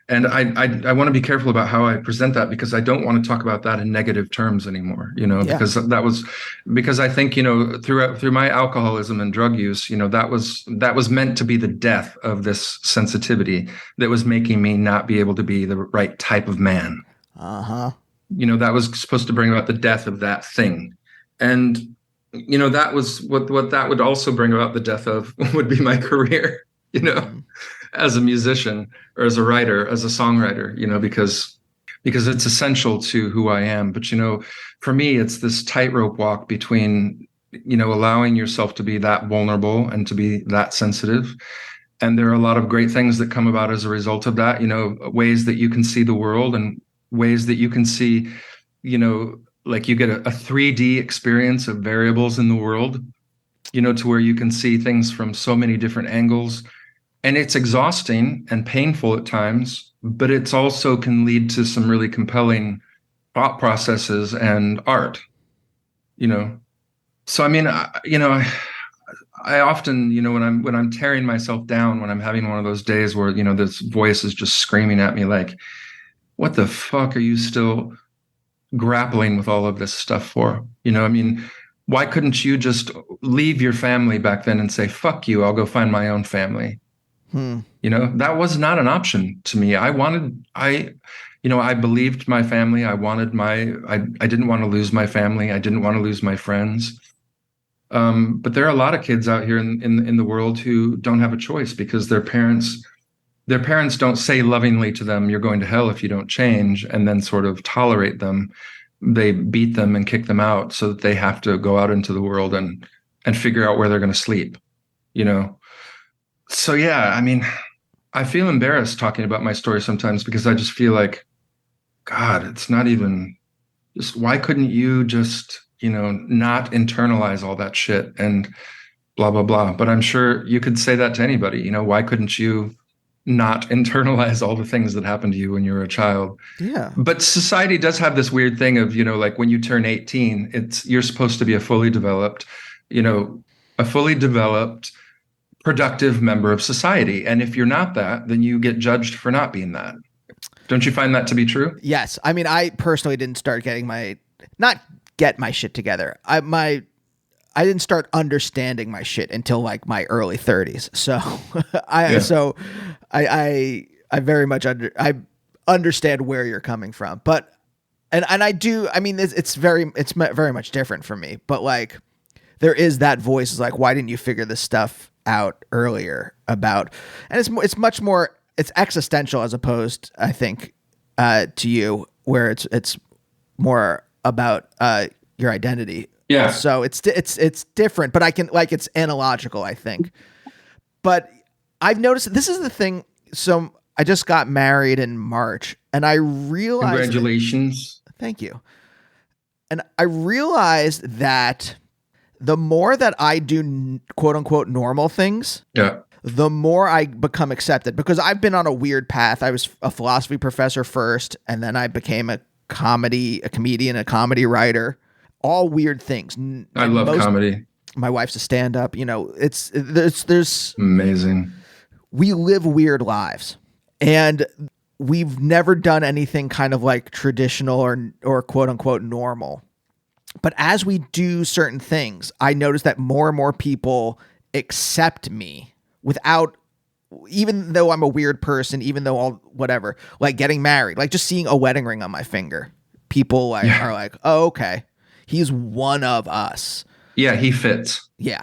and I want to be careful about how I present that, because I don't want to talk about that in negative terms anymore. Because I think through my alcoholism and drug use, that was meant to be the death of this sensitivity that was making me not be able to be the right type of man. That was supposed to bring about the death of that thing, and that was what that would also bring about the death of would be my career. As a musician or as a writer, as a songwriter, because it's essential to who I am. But, for me, it's this tightrope walk between, allowing yourself to be that vulnerable and to be that sensitive. And there are a lot of great things that come about as a result of that, ways that you can see the world and ways that you can see, like you get a 3D experience of variables in the world, to where you can see things from so many different angles. And it's exhausting and painful at times, but it's also can lead to some really compelling thought processes and art, So, I mean, I often, when I'm tearing myself down, when I'm having one of those days where, this voice is just screaming at me, like, what the fuck are you still grappling with all of this stuff for? I mean, why couldn't you just leave your family back then and say, fuck you, I'll go find my own family? That was not an option to me. I believed my family. I didn't want to lose my family. I didn't want to lose my friends. But there are a lot of kids out here in the world who don't have a choice because their parents don't say lovingly to them, you're going to hell if you don't change, and then sort of tolerate them. They beat them and kick them out so that they have to go out into the world and figure out where they're going to sleep, So, yeah, I mean, I feel embarrassed talking about my story sometimes because I just feel like, God, it's not even just, why couldn't you just, not internalize all that shit and blah, blah, blah. But I'm sure you could say that to anybody, why couldn't you not internalize all the things that happened to you when you were a child? Yeah. But society does have this weird thing of, like when you turn 18, you're supposed to be a fully developed, productive member of society. And if you're not that, then you get judged for not being that. Don't you find that to be true? Yes. I mean, I personally didn't start not get my shit together. I didn't start understanding my shit until like my early 30s. So I very much I understand where you're coming from, but, and I do, I mean, it's very much different for me, but like there is that voice is like, why didn't you figure this stuff out earlier about, and it's much more, it's existential as opposed, I think, to you, where it's more about your identity. Yeah. So it's different, but it's analogical, I think. But I've noticed this is the thing. So I just got married in March, and I realized. Congratulations. Thank you. And I realized that the more that I do quote unquote normal things, the more I become accepted, because I've been on a weird path. I was a philosophy professor first, and then I became a comedian, a comedy writer, all weird things. I love comedy. My wife's a stand-up, there's amazing. We live weird lives, and we've never done anything kind of like traditional or quote unquote normal. But as we do certain things, I notice that more and more people accept me without, even though I'm a weird person, even though all whatever, like getting married, like just seeing a wedding ring on my finger, people are like, oh, okay, he's one of us. Yeah, he fits. Yeah.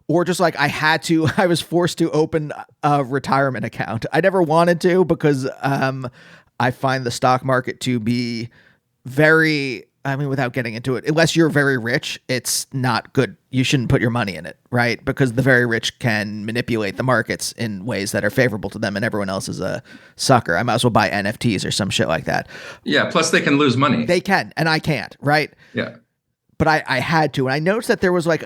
Or just like I was forced to open a retirement account. I never wanted to because I find the stock market to be very, I mean, without getting into it, unless you're very rich, it's not good. You shouldn't put your money in it, right? Because the very rich can manipulate the markets in ways that are favorable to them, and everyone else is a sucker. I might as well buy NFTs or some shit like that. Yeah, plus they can lose money. They can, and I can't, right? Yeah. But I had to, and I noticed that there was like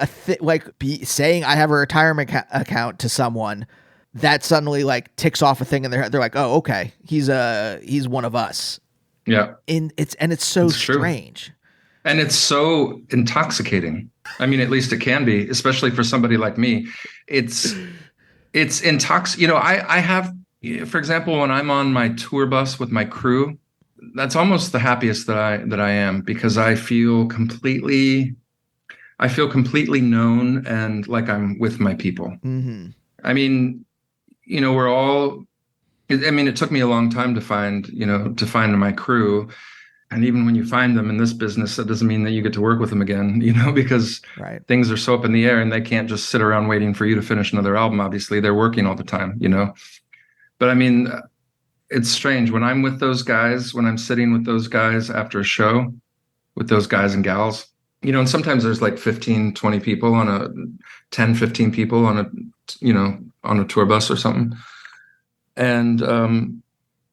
saying I have a retirement account to someone that suddenly like ticks off a thing in their head. They're like, oh, okay, he's one of us. Yeah. It's so strange. And it's so intoxicating. I mean, at least it can be, especially for somebody like me. It's I have, for example, when I'm on my tour bus with my crew, that's almost the happiest that I am, because I feel completely known and like I'm with my people. Mm-hmm. I mean, we're all, it took me a long time to find my crew. And even when you find them in this business, that doesn't mean that you get to work with them again, because things are so up in the air and they can't just sit around waiting for you to finish another album. Obviously, they're working all the time, But I mean, it's strange when I'm with those guys, when I'm sitting with those guys after a show, with those guys and gals, and sometimes there's like 15, 20 people on a 10, 15 people on a tour bus or something. And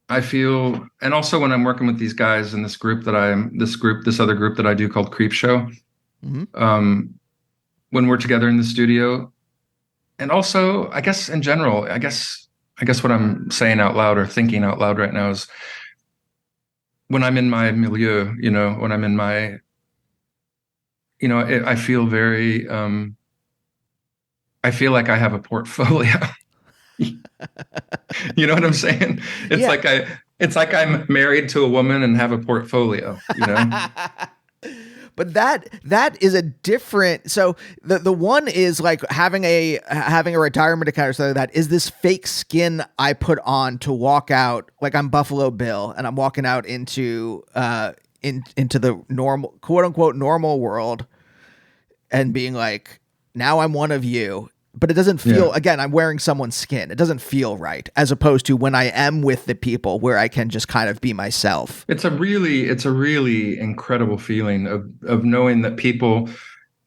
I feel, and also when I'm working with these guys in this other group that I do called Creep Show, mm-hmm. When we're together in the studio, and also I guess in general, I guess what I'm saying out loud or thinking out loud right now is when I'm in my milieu, when I'm in my, I feel very, I feel like I have a portfolio. You know what I'm saying? It's like I'm married to a woman and have a portfolio, But that is a different. So the one is like having a retirement account or something like that is this fake skin I put on to walk out like I'm Buffalo Bill and I'm walking out into into the normal, quote unquote, normal world and being like, now I'm one of you. But it doesn't feel, again, I'm wearing someone's skin. It doesn't feel right, as opposed to when I am with the people where I can just kind of be myself. It's a really incredible feeling of knowing that people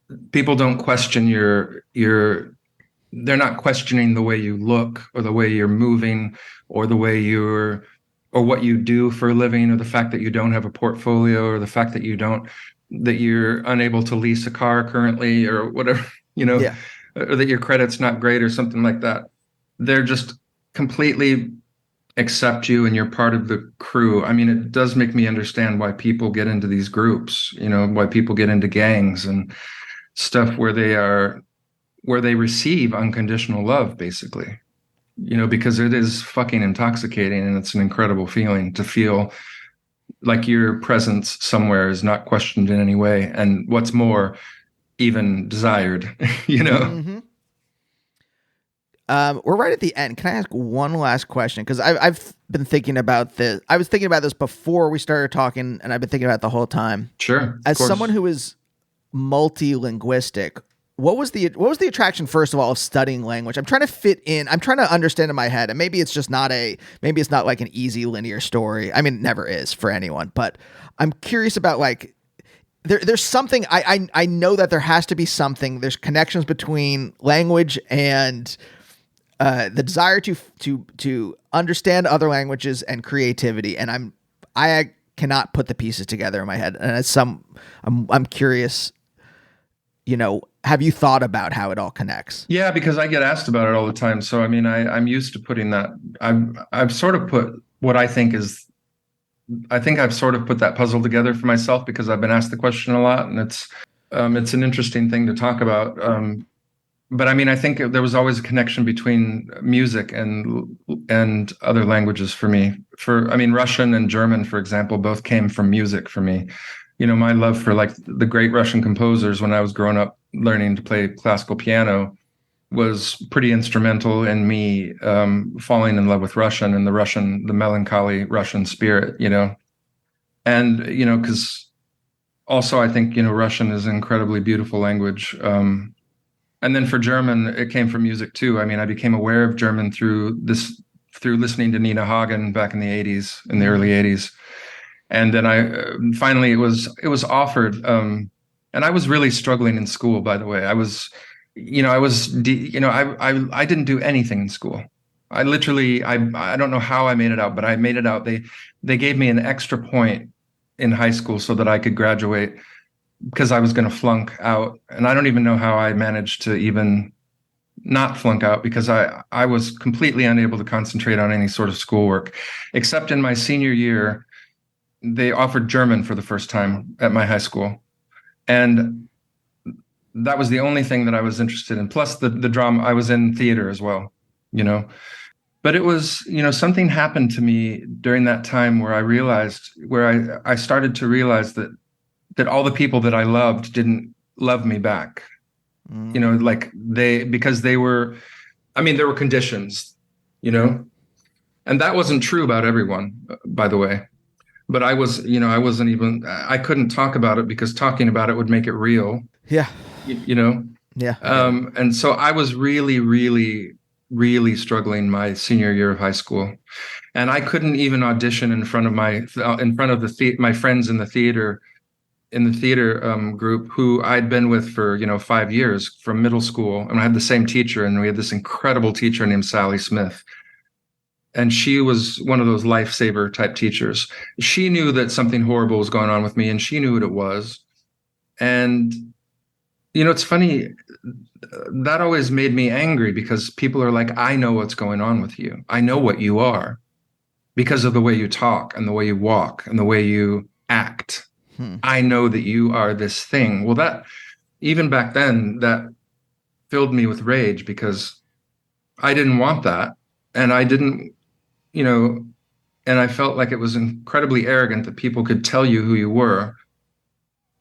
don't question they're not questioning the way you look or the way you're moving or the way or what you do for a living, or the fact that you don't have a portfolio, or the fact that you're unable to lease a car currently, or whatever, or that your credit's not great or something like that. They're just completely accept you and you're part of the crew. I mean, it does make me understand why people get into these groups, why people get into gangs and stuff where they receive unconditional love, basically, because it is fucking intoxicating, and it's an incredible feeling to feel like your presence somewhere is not questioned in any way. And what's more, even desired, Mm-hmm. We're right at the end. Can I ask one last question? Because I've been thinking about this. I was thinking about this before we started talking, and I've been thinking about it the whole time. Sure. As someone who is multilinguistic, what was the attraction, first of all, of studying language? I'm trying to fit in. I'm trying to understand in my head, and maybe it's not like an easy linear story. I mean, it never is for anyone, but I'm curious about like. There's something I know that there has to be something. There's connections between language and the desire to understand other languages and creativity. And I cannot put the pieces together in my head. And I'm curious. Have you thought about how it all connects? Yeah, because I get asked about it all the time. So I mean, I'm used to putting that. I've sort of put what I think I've sort of put that puzzle together for myself, because I've been asked the question a lot, and it's an interesting thing to talk about. But I mean, I think there was always a connection between music and other languages for me. Russian and German, for example, both came from music for me. My love for like the great Russian composers when I was growing up learning to play classical piano was pretty instrumental in me falling in love with Russian and the melancholy Russian spirit, and, because also I think, Russian is an incredibly beautiful language. And then for German, it came from music too. I mean, I became aware of German through listening to Nina Hagen back in the early 80s. And then finally it was offered. And I was really struggling in school, by the way. I didn't do anything in school. I don't know how I made it out, but I made it out. They gave me an extra point in high school so that I could graduate, because I was going to flunk out. And I don't even know how I managed to even not flunk out, because I was completely unable to concentrate on any sort of schoolwork, except in my senior year, they offered German for the first time at my high school. And that was the only thing that I was interested in. Plus the drama. I was in theater as well, But it was, something happened to me during that time where I started to realize that all the people that I loved didn't love me back. Because there were conditions, and that wasn't true about everyone, by the way. But I couldn't talk about it because talking about it would make it real. Yeah. Yeah. And so I was really, really, really struggling my senior year of high school, and I couldn't even audition in front of my friends in the theater group who I'd been with for 5 years from middle school, and I had the same teacher, and we had this incredible teacher named Sally Smith. And she was one of those lifesaver type teachers. She knew that something horrible was going on with me, and she knew what it was. And it's funny, that always made me angry, because people are like, I know what's going on with you. I know what you are, because of the way you talk and the way you walk and the way you act. I know that you are this thing. Well, that even back then, that filled me with rage, because I didn't want that. And I didn't, and I felt like it was incredibly arrogant that people could tell you who you were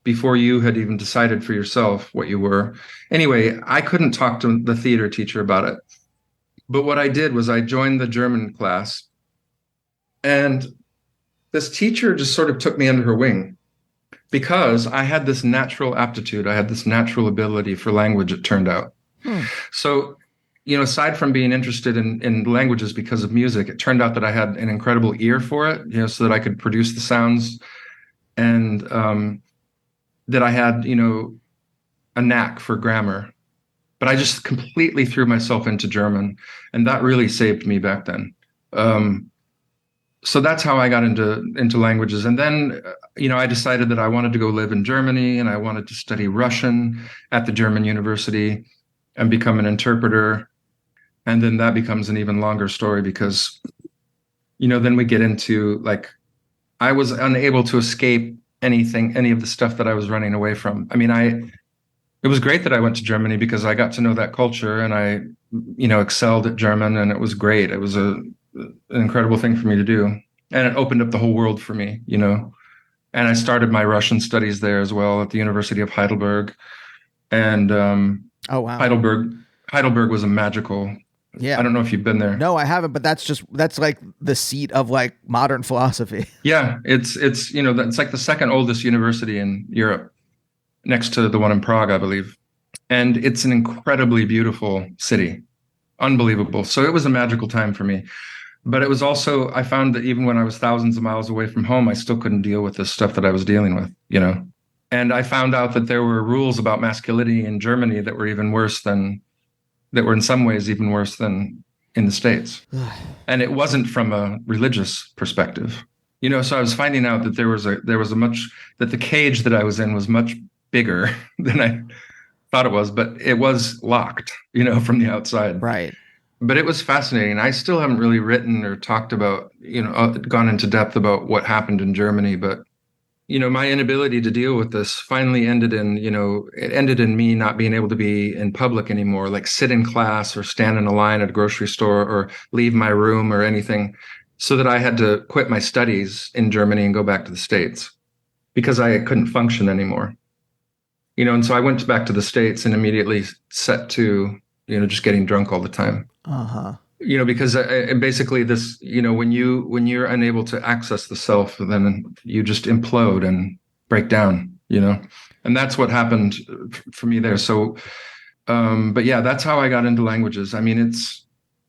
before you had even decided for yourself what you were. Anyway, I couldn't talk to the theater teacher about it. But what I did was I joined the German class, and this teacher just sort of took me under her wing because I had this natural aptitude. I had this natural ability for language, it turned out. So, aside from being interested in languages because of music, it turned out that I had an incredible ear for it, so that I could produce the sounds, and that I had, a knack for grammar. But I just completely threw myself into German, and that really saved me back then. So that's how I got into languages. And then, I decided that I wanted to go live in Germany, and I wanted to study Russian at the German university and become an interpreter. And then that becomes an even longer story because, then we get into I was unable to escape any of the stuff that I was running away from. I mean, it was great that I went to Germany because I got to know that culture, and I, excelled at German, and it was great. It was an incredible thing for me to do. And it opened up the whole world for me, And I started my Russian studies there as well at the University of Heidelberg. And oh, wow. Heidelberg was a magical. Yeah. I don't know if you've been there. No, I haven't, but that's like the seat of like modern philosophy. Yeah, it's it's like the second oldest university in Europe, next to the one in Prague, I believe. And it's an incredibly beautiful city. Unbelievable. So it was a magical time for me. But it was also, I found that even when I was thousands of miles away from home, I still couldn't deal with the stuff that I was dealing with, And I found out that there were rules about masculinity in Germany that were in some ways even worse than in the States. And it wasn't from a religious perspective. So I was finding out that there was that the cage that I was in was much bigger than I thought it was, but it was locked, from the outside. Right. But it was fascinating. I still haven't really written or talked about, gone into depth about what happened in Germany, but my inability to deal with this finally ended in me not being able to be in public anymore, like sit in class or stand in a line at a grocery store or leave my room or anything, so that I had to quit my studies in Germany and go back to the States because I couldn't function anymore. And so I went back to the States and immediately set to, just getting drunk all the time. Uh-huh. Because basically this, when you're unable to access the self, then you just implode and break down, and that's what happened for me there. So, but yeah, that's how I got into languages. I mean,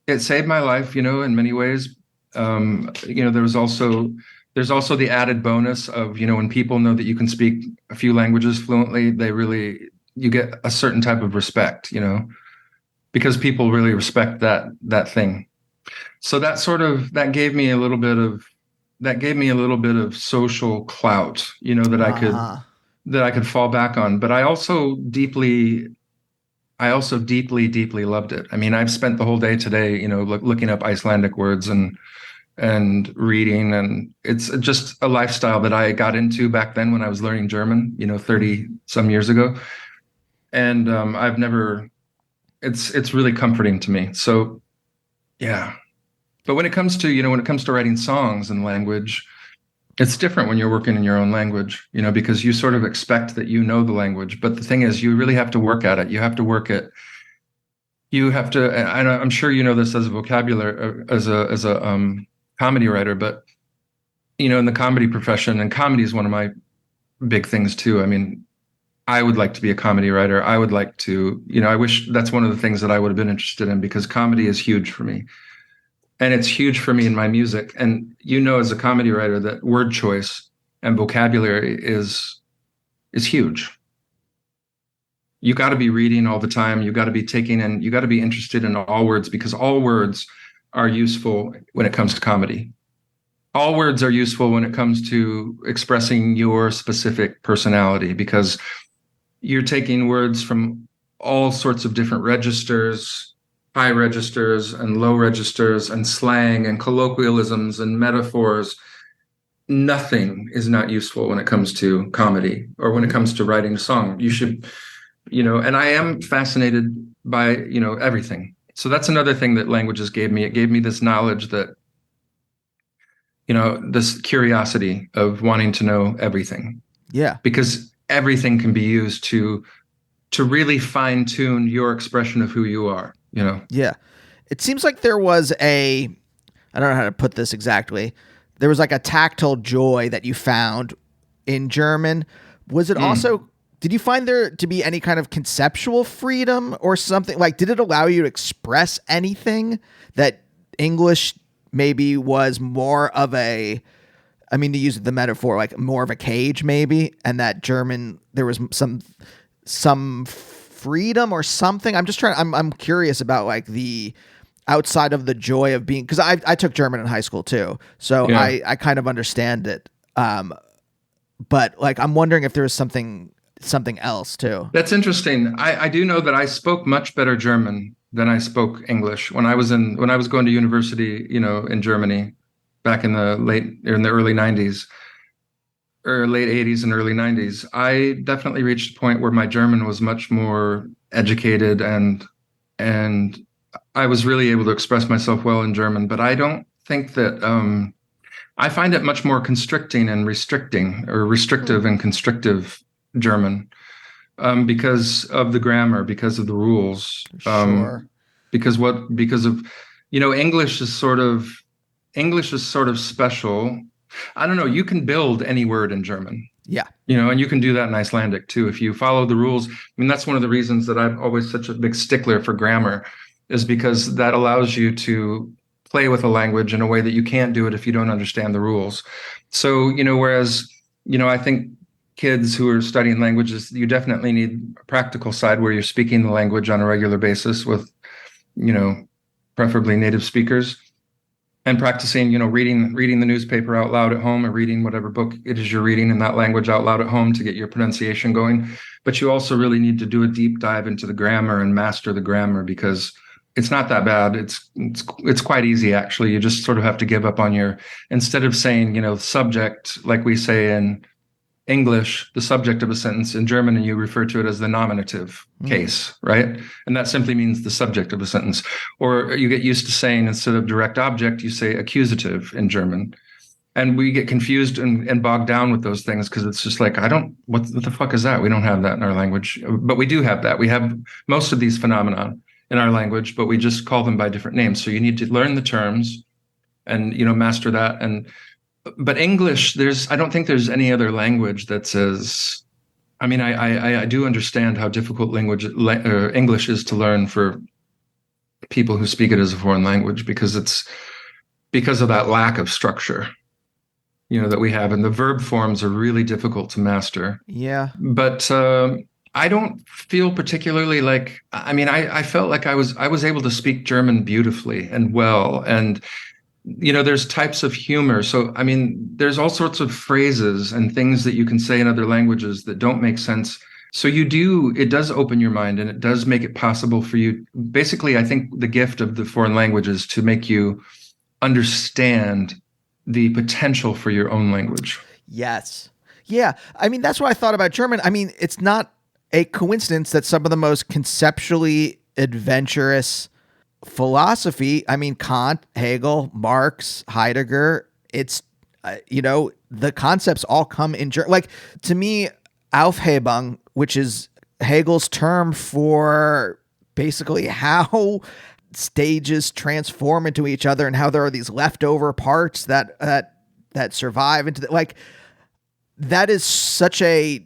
it saved my life, in many ways. There's also the added bonus of, when people know that you can speak a few languages fluently, you get a certain type of respect, because people really respect that thing. So that gave me a little bit of social clout, that I could fall back on. But I also deeply, deeply loved it. I mean, I've spent the whole day today, looking up Icelandic words and reading, and it's just a lifestyle that I got into back then when I was learning German, 30 some years ago. And it's really comforting to me. So yeah. But when it comes to writing songs and language, it's different when you're working in your own language, because you sort of expect that the language. But the thing is, you really have to work at it. You have to work it. You have to, and I'm sure this as a vocabulary, as a comedy writer, but in the comedy profession, and comedy is one of my big things too. I mean, I would like to be a comedy writer. I would like to, I wish that's one of the things that I would have been interested in, because comedy is huge for me. And it's huge for me in my music. And as a comedy writer, that word choice and vocabulary is huge. You got to be reading all the time. You got to be you got to be interested in all words, because all words are useful when it comes to comedy. All words are useful when it comes to expressing your specific personality, because you're taking words from all sorts of different registers, high registers and low registers, and slang and colloquialisms and metaphors. Nothing is not useful when it comes to comedy or when it comes to writing a song. You should, and I am fascinated by, everything. So that's another thing that languages gave me. It gave me this knowledge that, this curiosity of wanting to know everything. Yeah. Because everything can be used to really fine tune your expression of who you are, you know? Yeah. It seems like there was I don't know how to put this exactly. There was like a tactile joy that you found in German. Was it also, did you find there to be any kind of conceptual freedom or something? Like, did it allow you to express anything that English maybe was more of a, I mean, to use the metaphor, like more of a cage maybe, and that German, there was some freedom or something? I'm curious about like the outside of the joy of being, because I took German in high school too, so yeah. I kind of understand it, but like I'm wondering if there was something else too. That's interesting. I do know that I spoke much better German than I spoke English when I was going to university, you know, in Germany back in the early 90s or late 80s and early 90s. I definitely reached a point where my German was much more educated and I was really able to express myself well in German, but I don't think that I find it much more constricting and restricting, or restrictive and constrictive German, because of the grammar, because of the rules, Sure. because of, you know, English is sort of special. I don't know. You can build any word in German. Yeah. You know, and you can do that in Icelandic too if you follow the rules. I mean, that's one of the reasons that I'm always such a big stickler for grammar, is because that allows you to play with a language in a way that you can't do it if you don't understand the rules. So, you know, whereas, you know, I think kids who are studying languages, you definitely need a practical side where you're speaking the language on a regular basis with, you know, preferably native speakers, and practicing, you know, reading the newspaper out loud at home, or reading whatever book it is you're reading in that language out loud at home to get your pronunciation going. But you also really need to do a deep dive into the grammar and master the grammar, because it's not that bad. It's quite easy, actually. You just sort of have to give up on instead of saying, you know, subject, like we say in English, the subject of a sentence, in German, and you refer to it as the nominative case, right? And that simply means the subject of a sentence. Or you get used to saying, instead of direct object, you say accusative in German. And we get confused and bogged down with those things, because it's just like, what the fuck is that? We don't have that in our language. But we do have that. We have most of these phenomena in our language, but we just call them by different names. So you need to learn the terms and, you know, master that. But English, I don't think there's any other language that says, I mean, I do understand how difficult English is to learn for people who speak it as a foreign language, because of that lack of structure, you know, that we have. And the verb forms are really difficult to master. Yeah. But I don't feel particularly like, I mean, I felt like I was able to speak German beautifully and well. And, you know, there's types of humor. So, I mean, there's all sorts of phrases and things that you can say in other languages that don't make sense. So it does open your mind, and it does make it possible for you. Basically, I think the gift of the foreign language is to make you understand the potential for your own language. Yes. Yeah. I mean, that's what I thought about German. I mean, it's not a coincidence that some of the most conceptually adventurous philosophy, I mean, Kant, Hegel, Marx, Heidegger, it's, you know, the concepts all come in German. Like, to me, Aufhebung, which is Hegel's term for basically how stages transform into each other, and how there are these leftover parts that survive into like, that is such a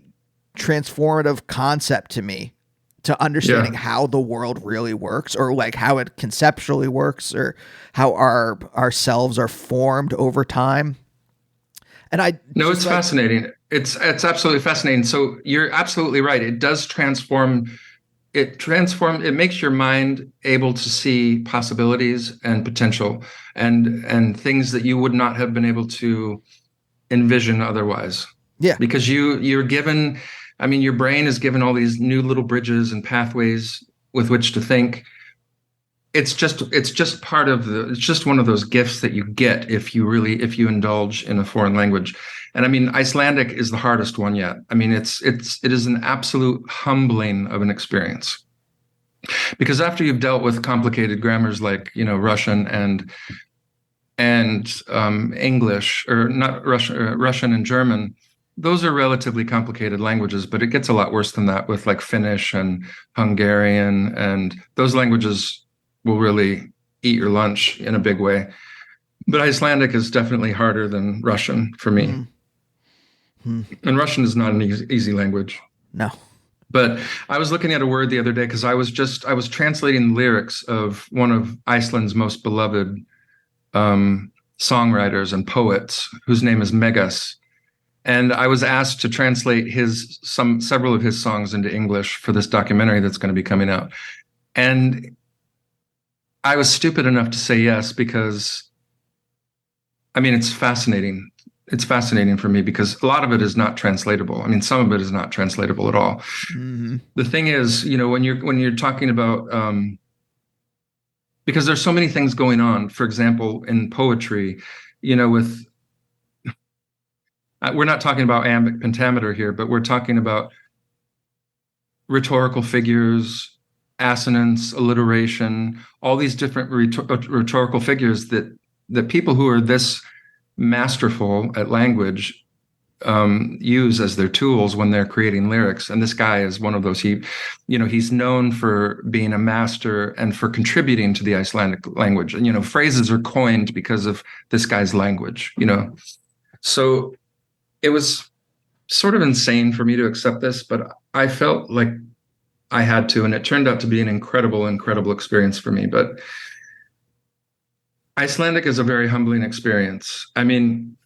transformative concept to me, to understanding how the world really works, or like how it conceptually works, or how our selves are formed over time. And it's fascinating. It's absolutely fascinating. So you're absolutely right. It does transform. It makes your mind able to see possibilities and potential and things that you would not have been able to envision otherwise. Yeah. Because you're given, I mean, your brain is given all these new little bridges and pathways with which to think. It's just one of those gifts that you get if you indulge in a foreign language. And I mean, Icelandic is the hardest one yet. I mean, it is an absolute humbling of an experience, because after you've dealt with complicated grammars like, you know, Russian and English, or not Russian, Russian and German, those are relatively complicated languages, but it gets a lot worse than that with like Finnish and Hungarian, and those languages will really eat your lunch in a big way. But Icelandic is definitely harder than Russian for me. Mm-hmm. And Russian is not an easy language. No. But I was looking at a word the other day because I was translating the lyrics of one of Iceland's most beloved songwriters and poets, whose name is Megas. And I was asked to translate several of his songs into English for this documentary that's going to be coming out. And I was stupid enough to say yes because, I mean, it's fascinating. It's fascinating for me because a lot of it is not translatable. I mean, some of it is not translatable at all. Mm-hmm. The thing is, you know, when you're talking about, because there's so many things going on. For example, in poetry, you know, we're not talking about iambic pentameter here, but we're talking about rhetorical figures, assonance, alliteration, all these different rhetorical figures that people who are this masterful at language use as their tools when they're creating lyrics. And this guy is one of those. He's known for being a master and for contributing to the Icelandic language. And, you know, phrases are coined because of this guy's language, you know. So it was sort of insane for me to accept this, but I felt like I had to, and it turned out to be an incredible, incredible experience for me. But Icelandic is a very humbling experience. I mean,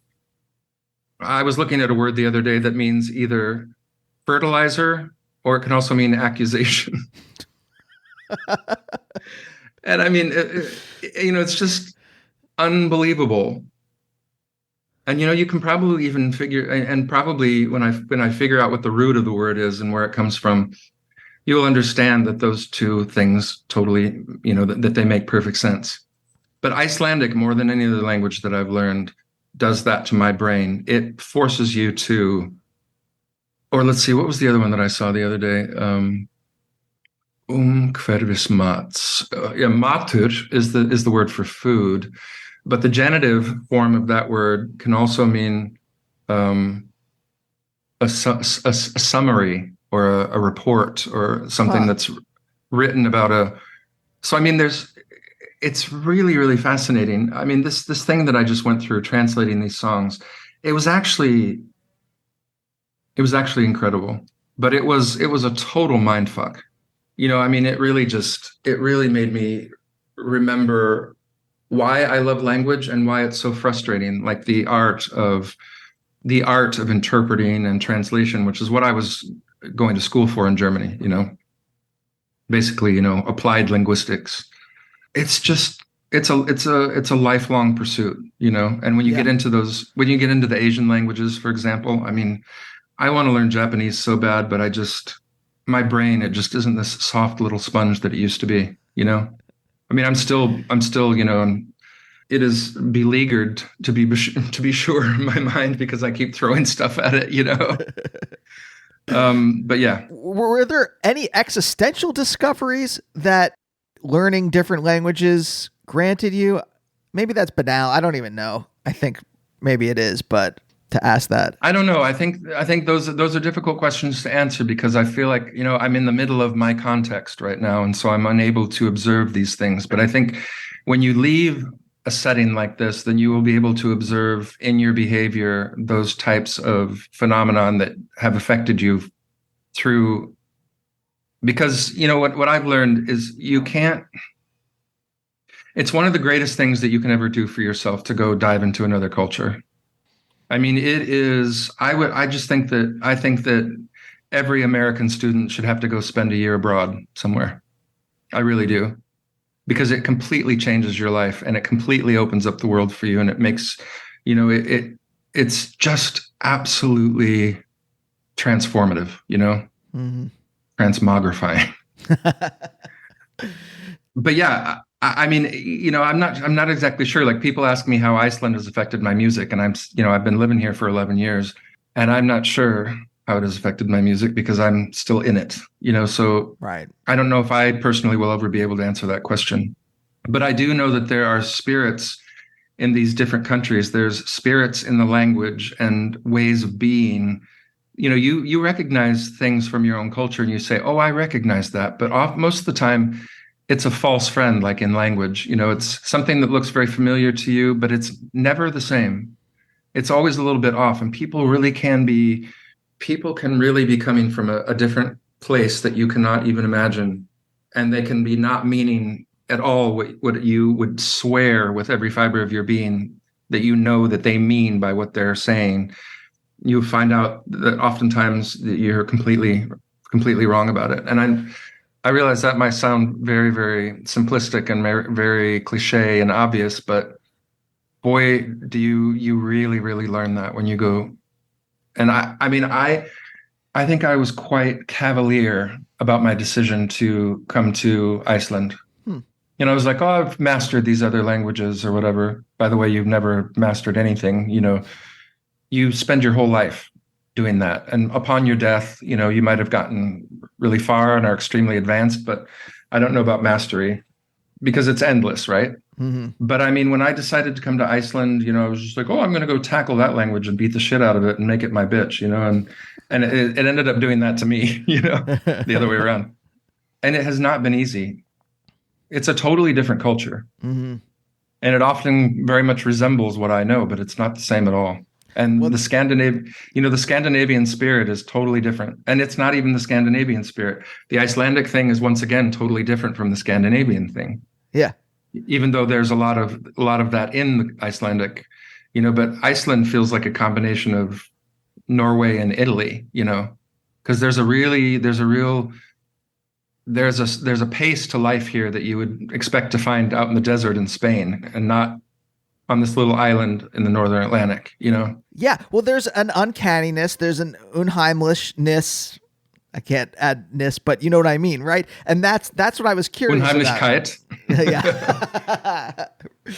I was looking at a word the other day that means either fertilizer or it can also mean accusation. And I mean, it's just unbelievable. And, you know, you can probably even figure, and probably when I figure out what the root of the word is and where it comes from, you'll understand that those two things totally, you know, that they make perfect sense. But Icelandic, more than any other language that I've learned, does that to my brain. It forces you to, or let's see, what was the other one that I saw the other day? Hverfis mats. Matur is the word for food, but the genitive form of that word can also mean a summary or a report or something that's written about so I mean, it's really, really fascinating. I mean, this thing that I just went through translating these songs, it was actually incredible, but it was a total mind fuck. You know, I mean, it really made me remember why I love language and why it's so frustrating, like the art of interpreting and translation, which is what I was going to school for in Germany, you know, basically, you know, applied linguistics. It's just, it's a lifelong pursuit, you know? And when you get into the Asian languages, for example, I mean, I want to learn Japanese so bad, but my brain, it just isn't this soft little sponge that it used to be, you know? I mean, I'm still, you know, it is beleaguered to be sure in my mind because I keep throwing stuff at it, you know? But yeah. Were there any existential discoveries that learning different languages granted you? Maybe that's banal. I don't even know. I think maybe it is, but to ask that, I don't know. I think those are difficult questions to answer because I feel like, you know, I'm in the middle of my context right now, and so I'm unable to observe these things. But I think when you leave a setting like this, then you will be able to observe in your behavior those types of phenomenon that have affected you through. Because, you know, what I've learned is it's one of the greatest things that you can ever do for yourself to go dive into another culture. I mean, it is, I think that every American student should have to go spend a year abroad somewhere. I really do. Because it completely changes your life and it completely opens up the world for you. And it makes, you know, it's just absolutely transformative, you know? Mm-hmm. Transmogrifying. But yeah, I mean, you know, I'm not exactly sure. Like, people ask me how Iceland has affected my music, and I've been living here for 11 years, and I'm not sure how it has affected my music because I'm still in it, you know. So right. I don't know if I personally will ever be able to answer that question, but I do know that there are spirits in these different countries. There's spirits in the language and ways of being. You recognize things from your own culture and you say, oh, I recognize that. But most of the time, it's a false friend, like in language. It's something that looks very familiar to you, but it's never the same. It's always a little bit off. And people can really be coming from a different place that you cannot even imagine. And they can be not meaning at all what you would swear with every fiber of your being that that they mean by what they're saying. You find out that oftentimes that you're completely wrong about it. And I realize that might sound very, very simplistic and very cliche and obvious, but boy, do you really, really learn that when you go. And I think I was quite cavalier about my decision to come to Iceland. I was like, oh, I've mastered these other languages or whatever. By the way, you've never mastered anything. You spend your whole life doing that. And upon your death, you might have gotten really far and are extremely advanced, but I don't know about mastery because it's endless, right? Mm-hmm. But when I decided to come to Iceland, I was just like, oh, I'm going to go tackle that language and beat the shit out of it and make it my bitch, and it ended up doing that to me, the other way around. And it has not been easy. It's a totally different culture. Mm-hmm. And it often very much resembles what I know, but it's not the same at all. And the Scandinavian spirit is totally different. And it's not even the Scandinavian spirit. The Icelandic thing is once again totally different from the Scandinavian thing. Yeah. Even though there's a lot of that in the Icelandic, but Iceland feels like a combination of Norway and Italy, because there's a pace to life here that you would expect to find out in the desert in Spain and not on this little island in the northern Atlantic, Yeah. Well, there's an uncanniness. There's an unheimlichness. I can't add ness, but you know what I mean, right? And that's what I was curious Unheimlichkeit. about. Yeah.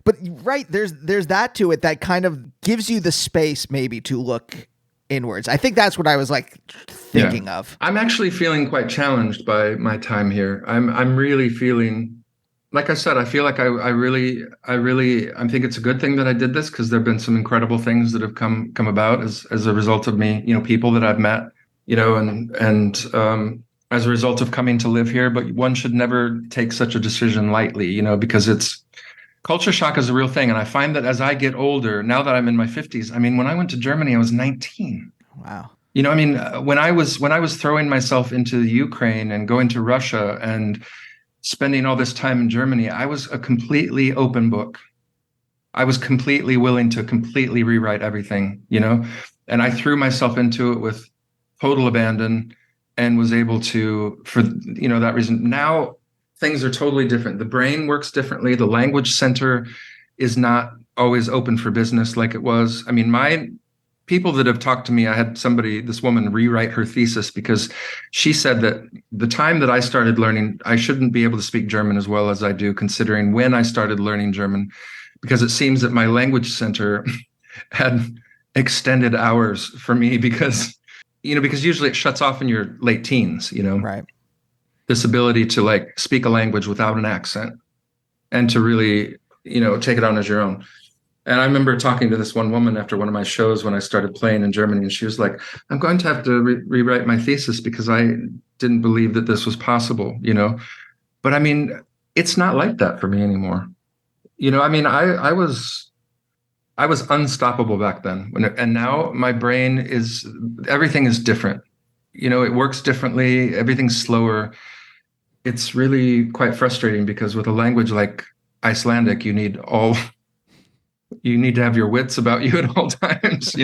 But right, there's that to it that kind of gives you the space maybe to look inwards. I think that's what I was like thinking of. I'm actually feeling quite challenged by my time here. I'm really feeling, like I said, I feel like I think it's a good thing that I did this because there've been some incredible things that have come about as a result of me, people that I've met, and as a result of coming to live here. But one should never take such a decision lightly, because culture shock is a real thing. And I find that as I get older, now that I'm in my 50s, when I went to Germany, I was 19. Wow. When I was throwing myself into the Ukraine and going to Russia and spending all this time in Germany, I was a completely open book. I was completely willing to completely rewrite everything, and I threw myself into it with total abandon and was able to, for, that reason. Now things are totally different. The brain works differently. The language center is not always open for business like it was. My people that have talked to me, I had this woman rewrite her thesis because she said that the time that I started learning, I shouldn't be able to speak German as well as I do, considering when I started learning German, because it seems that my language center had extended hours for me because usually it shuts off in your late teens, Right. This ability to speak a language without an accent and to really, take it on as your own. And I remember talking to this one woman after one of my shows when I started playing in Germany, and she was like, I'm going to have to rewrite my thesis because I didn't believe that this was possible, But it's not like that for me anymore. I was unstoppable back then. And now my brain everything is different. It works differently. Everything's slower. It's really quite frustrating because with a language like Icelandic, you need to have your wits about you at all times,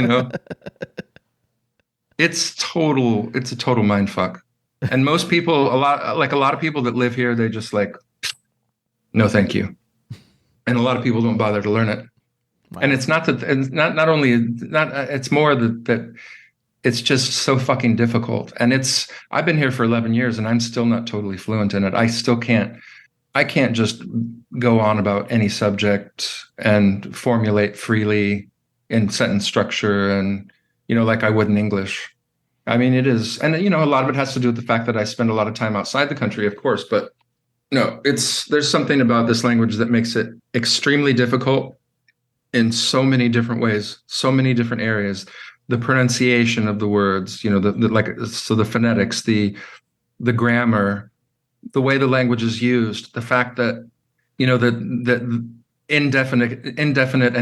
It's a total mind fuck. And most people, a lot of people that live here, they just no, thank you. And a lot of people don't bother to learn it. Wow. And it's not that, it's more that it's just so fucking difficult. And I've been here for 11 years and I'm still not totally fluent in it. I can't just go on about any subject and formulate freely in sentence structure and, like I would in English. It is, and, a lot of it has to do with the fact that I spend a lot of time outside the country, of course, but No, there's something about this language that makes it extremely difficult in so many different ways, so many different areas. The pronunciation of the words, the phonetics, the grammar, the way the language is used, the fact that, that indefinite and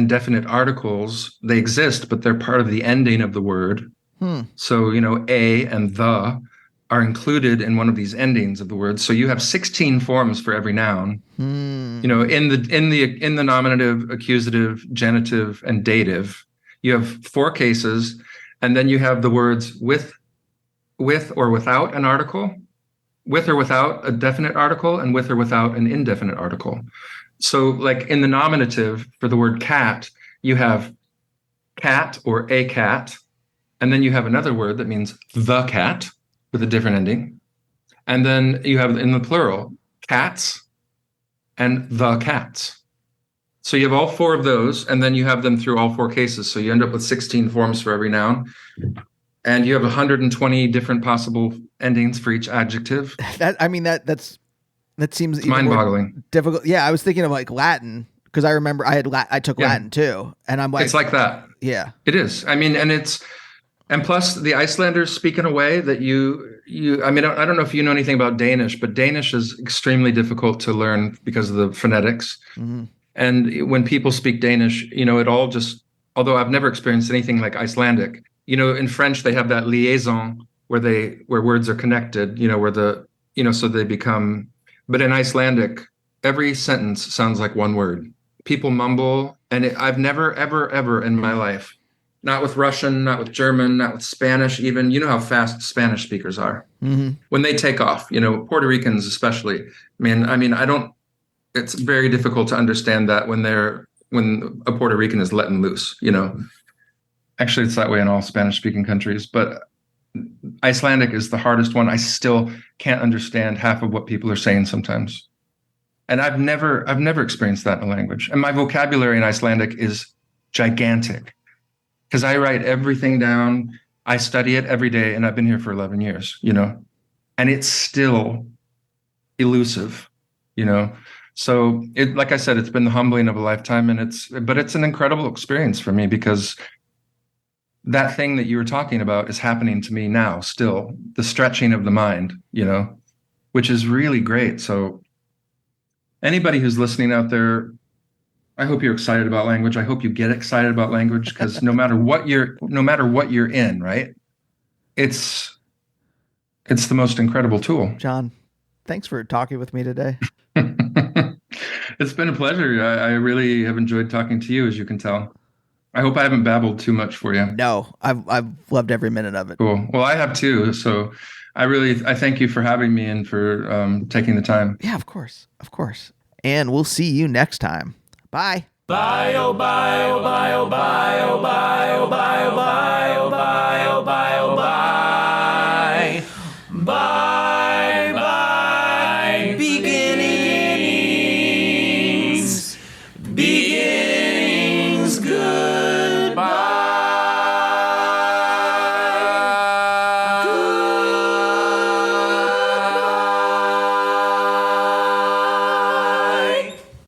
definite articles, they exist, but they're part of the ending of the word. So, a and the are included in one of these endings of the word. So you have 16 forms for every noun. In the nominative, accusative, genitive, and dative, you have 4 cases, and then you have the words with or without an article, with or without a definite article, and with or without an indefinite article. So like in the nominative for the word cat, you have cat or a cat, and then you have another word that means the cat with a different ending. And then you have in the plural, cats and the cats. So you have all 4 of those, and then you have them through all 4 cases. So you end up with 16 forms for every noun. And you have 120 different possible endings for each adjective. That seems it's mind-boggling. Difficult. Yeah, I was thinking of like Latin, because I remember I took Latin too, and I'm like, it's like that. Yeah, it is. I mean, and plus the Icelanders speak in a way that I mean, I don't know if you know anything about Danish, but Danish is extremely difficult to learn because of the phonetics. Mm-hmm. And when people speak Danish, it all just, although I've never experienced anything like Icelandic, in French, they have that liaison where words are connected, so they become, but in Icelandic, every sentence sounds like one word. People mumble, and I've never, ever, ever in my life, not with Russian, not with German, not with Spanish even. You know how fast Spanish speakers are. Mm-hmm. When they take off, Puerto Ricans especially. It's very difficult to understand that when a Puerto Rican is letting loose, Actually, it's that way in all Spanish-speaking countries, but Icelandic is the hardest one. I still can't understand half of what people are saying sometimes. And I've never experienced that in a language. And my vocabulary in Icelandic is gigantic, because I write everything down. I study it every day, and I've been here for 11 years, and it's still elusive, So like I said, it's been the humbling of a lifetime, but it's an incredible experience for me, because that thing that you were talking about is happening to me now still, the stretching of the mind, which is really great. So anybody who's listening out there, I hope you're excited about language. I hope you get excited about language, because no matter what you're in, right? It's the most incredible tool. John, thanks for talking with me today. It's been a pleasure. I really have enjoyed talking to you, as you can tell. I hope I haven't babbled too much for you. No, I've loved every minute of it. Cool. Well, I have too. So I thank you for having me and for taking the time. Yeah, of course. Of course. And we'll see you next time. Bye. Bye, oh, bye, oh, bye, oh, bye, oh, bye, oh, bye, oh, bye.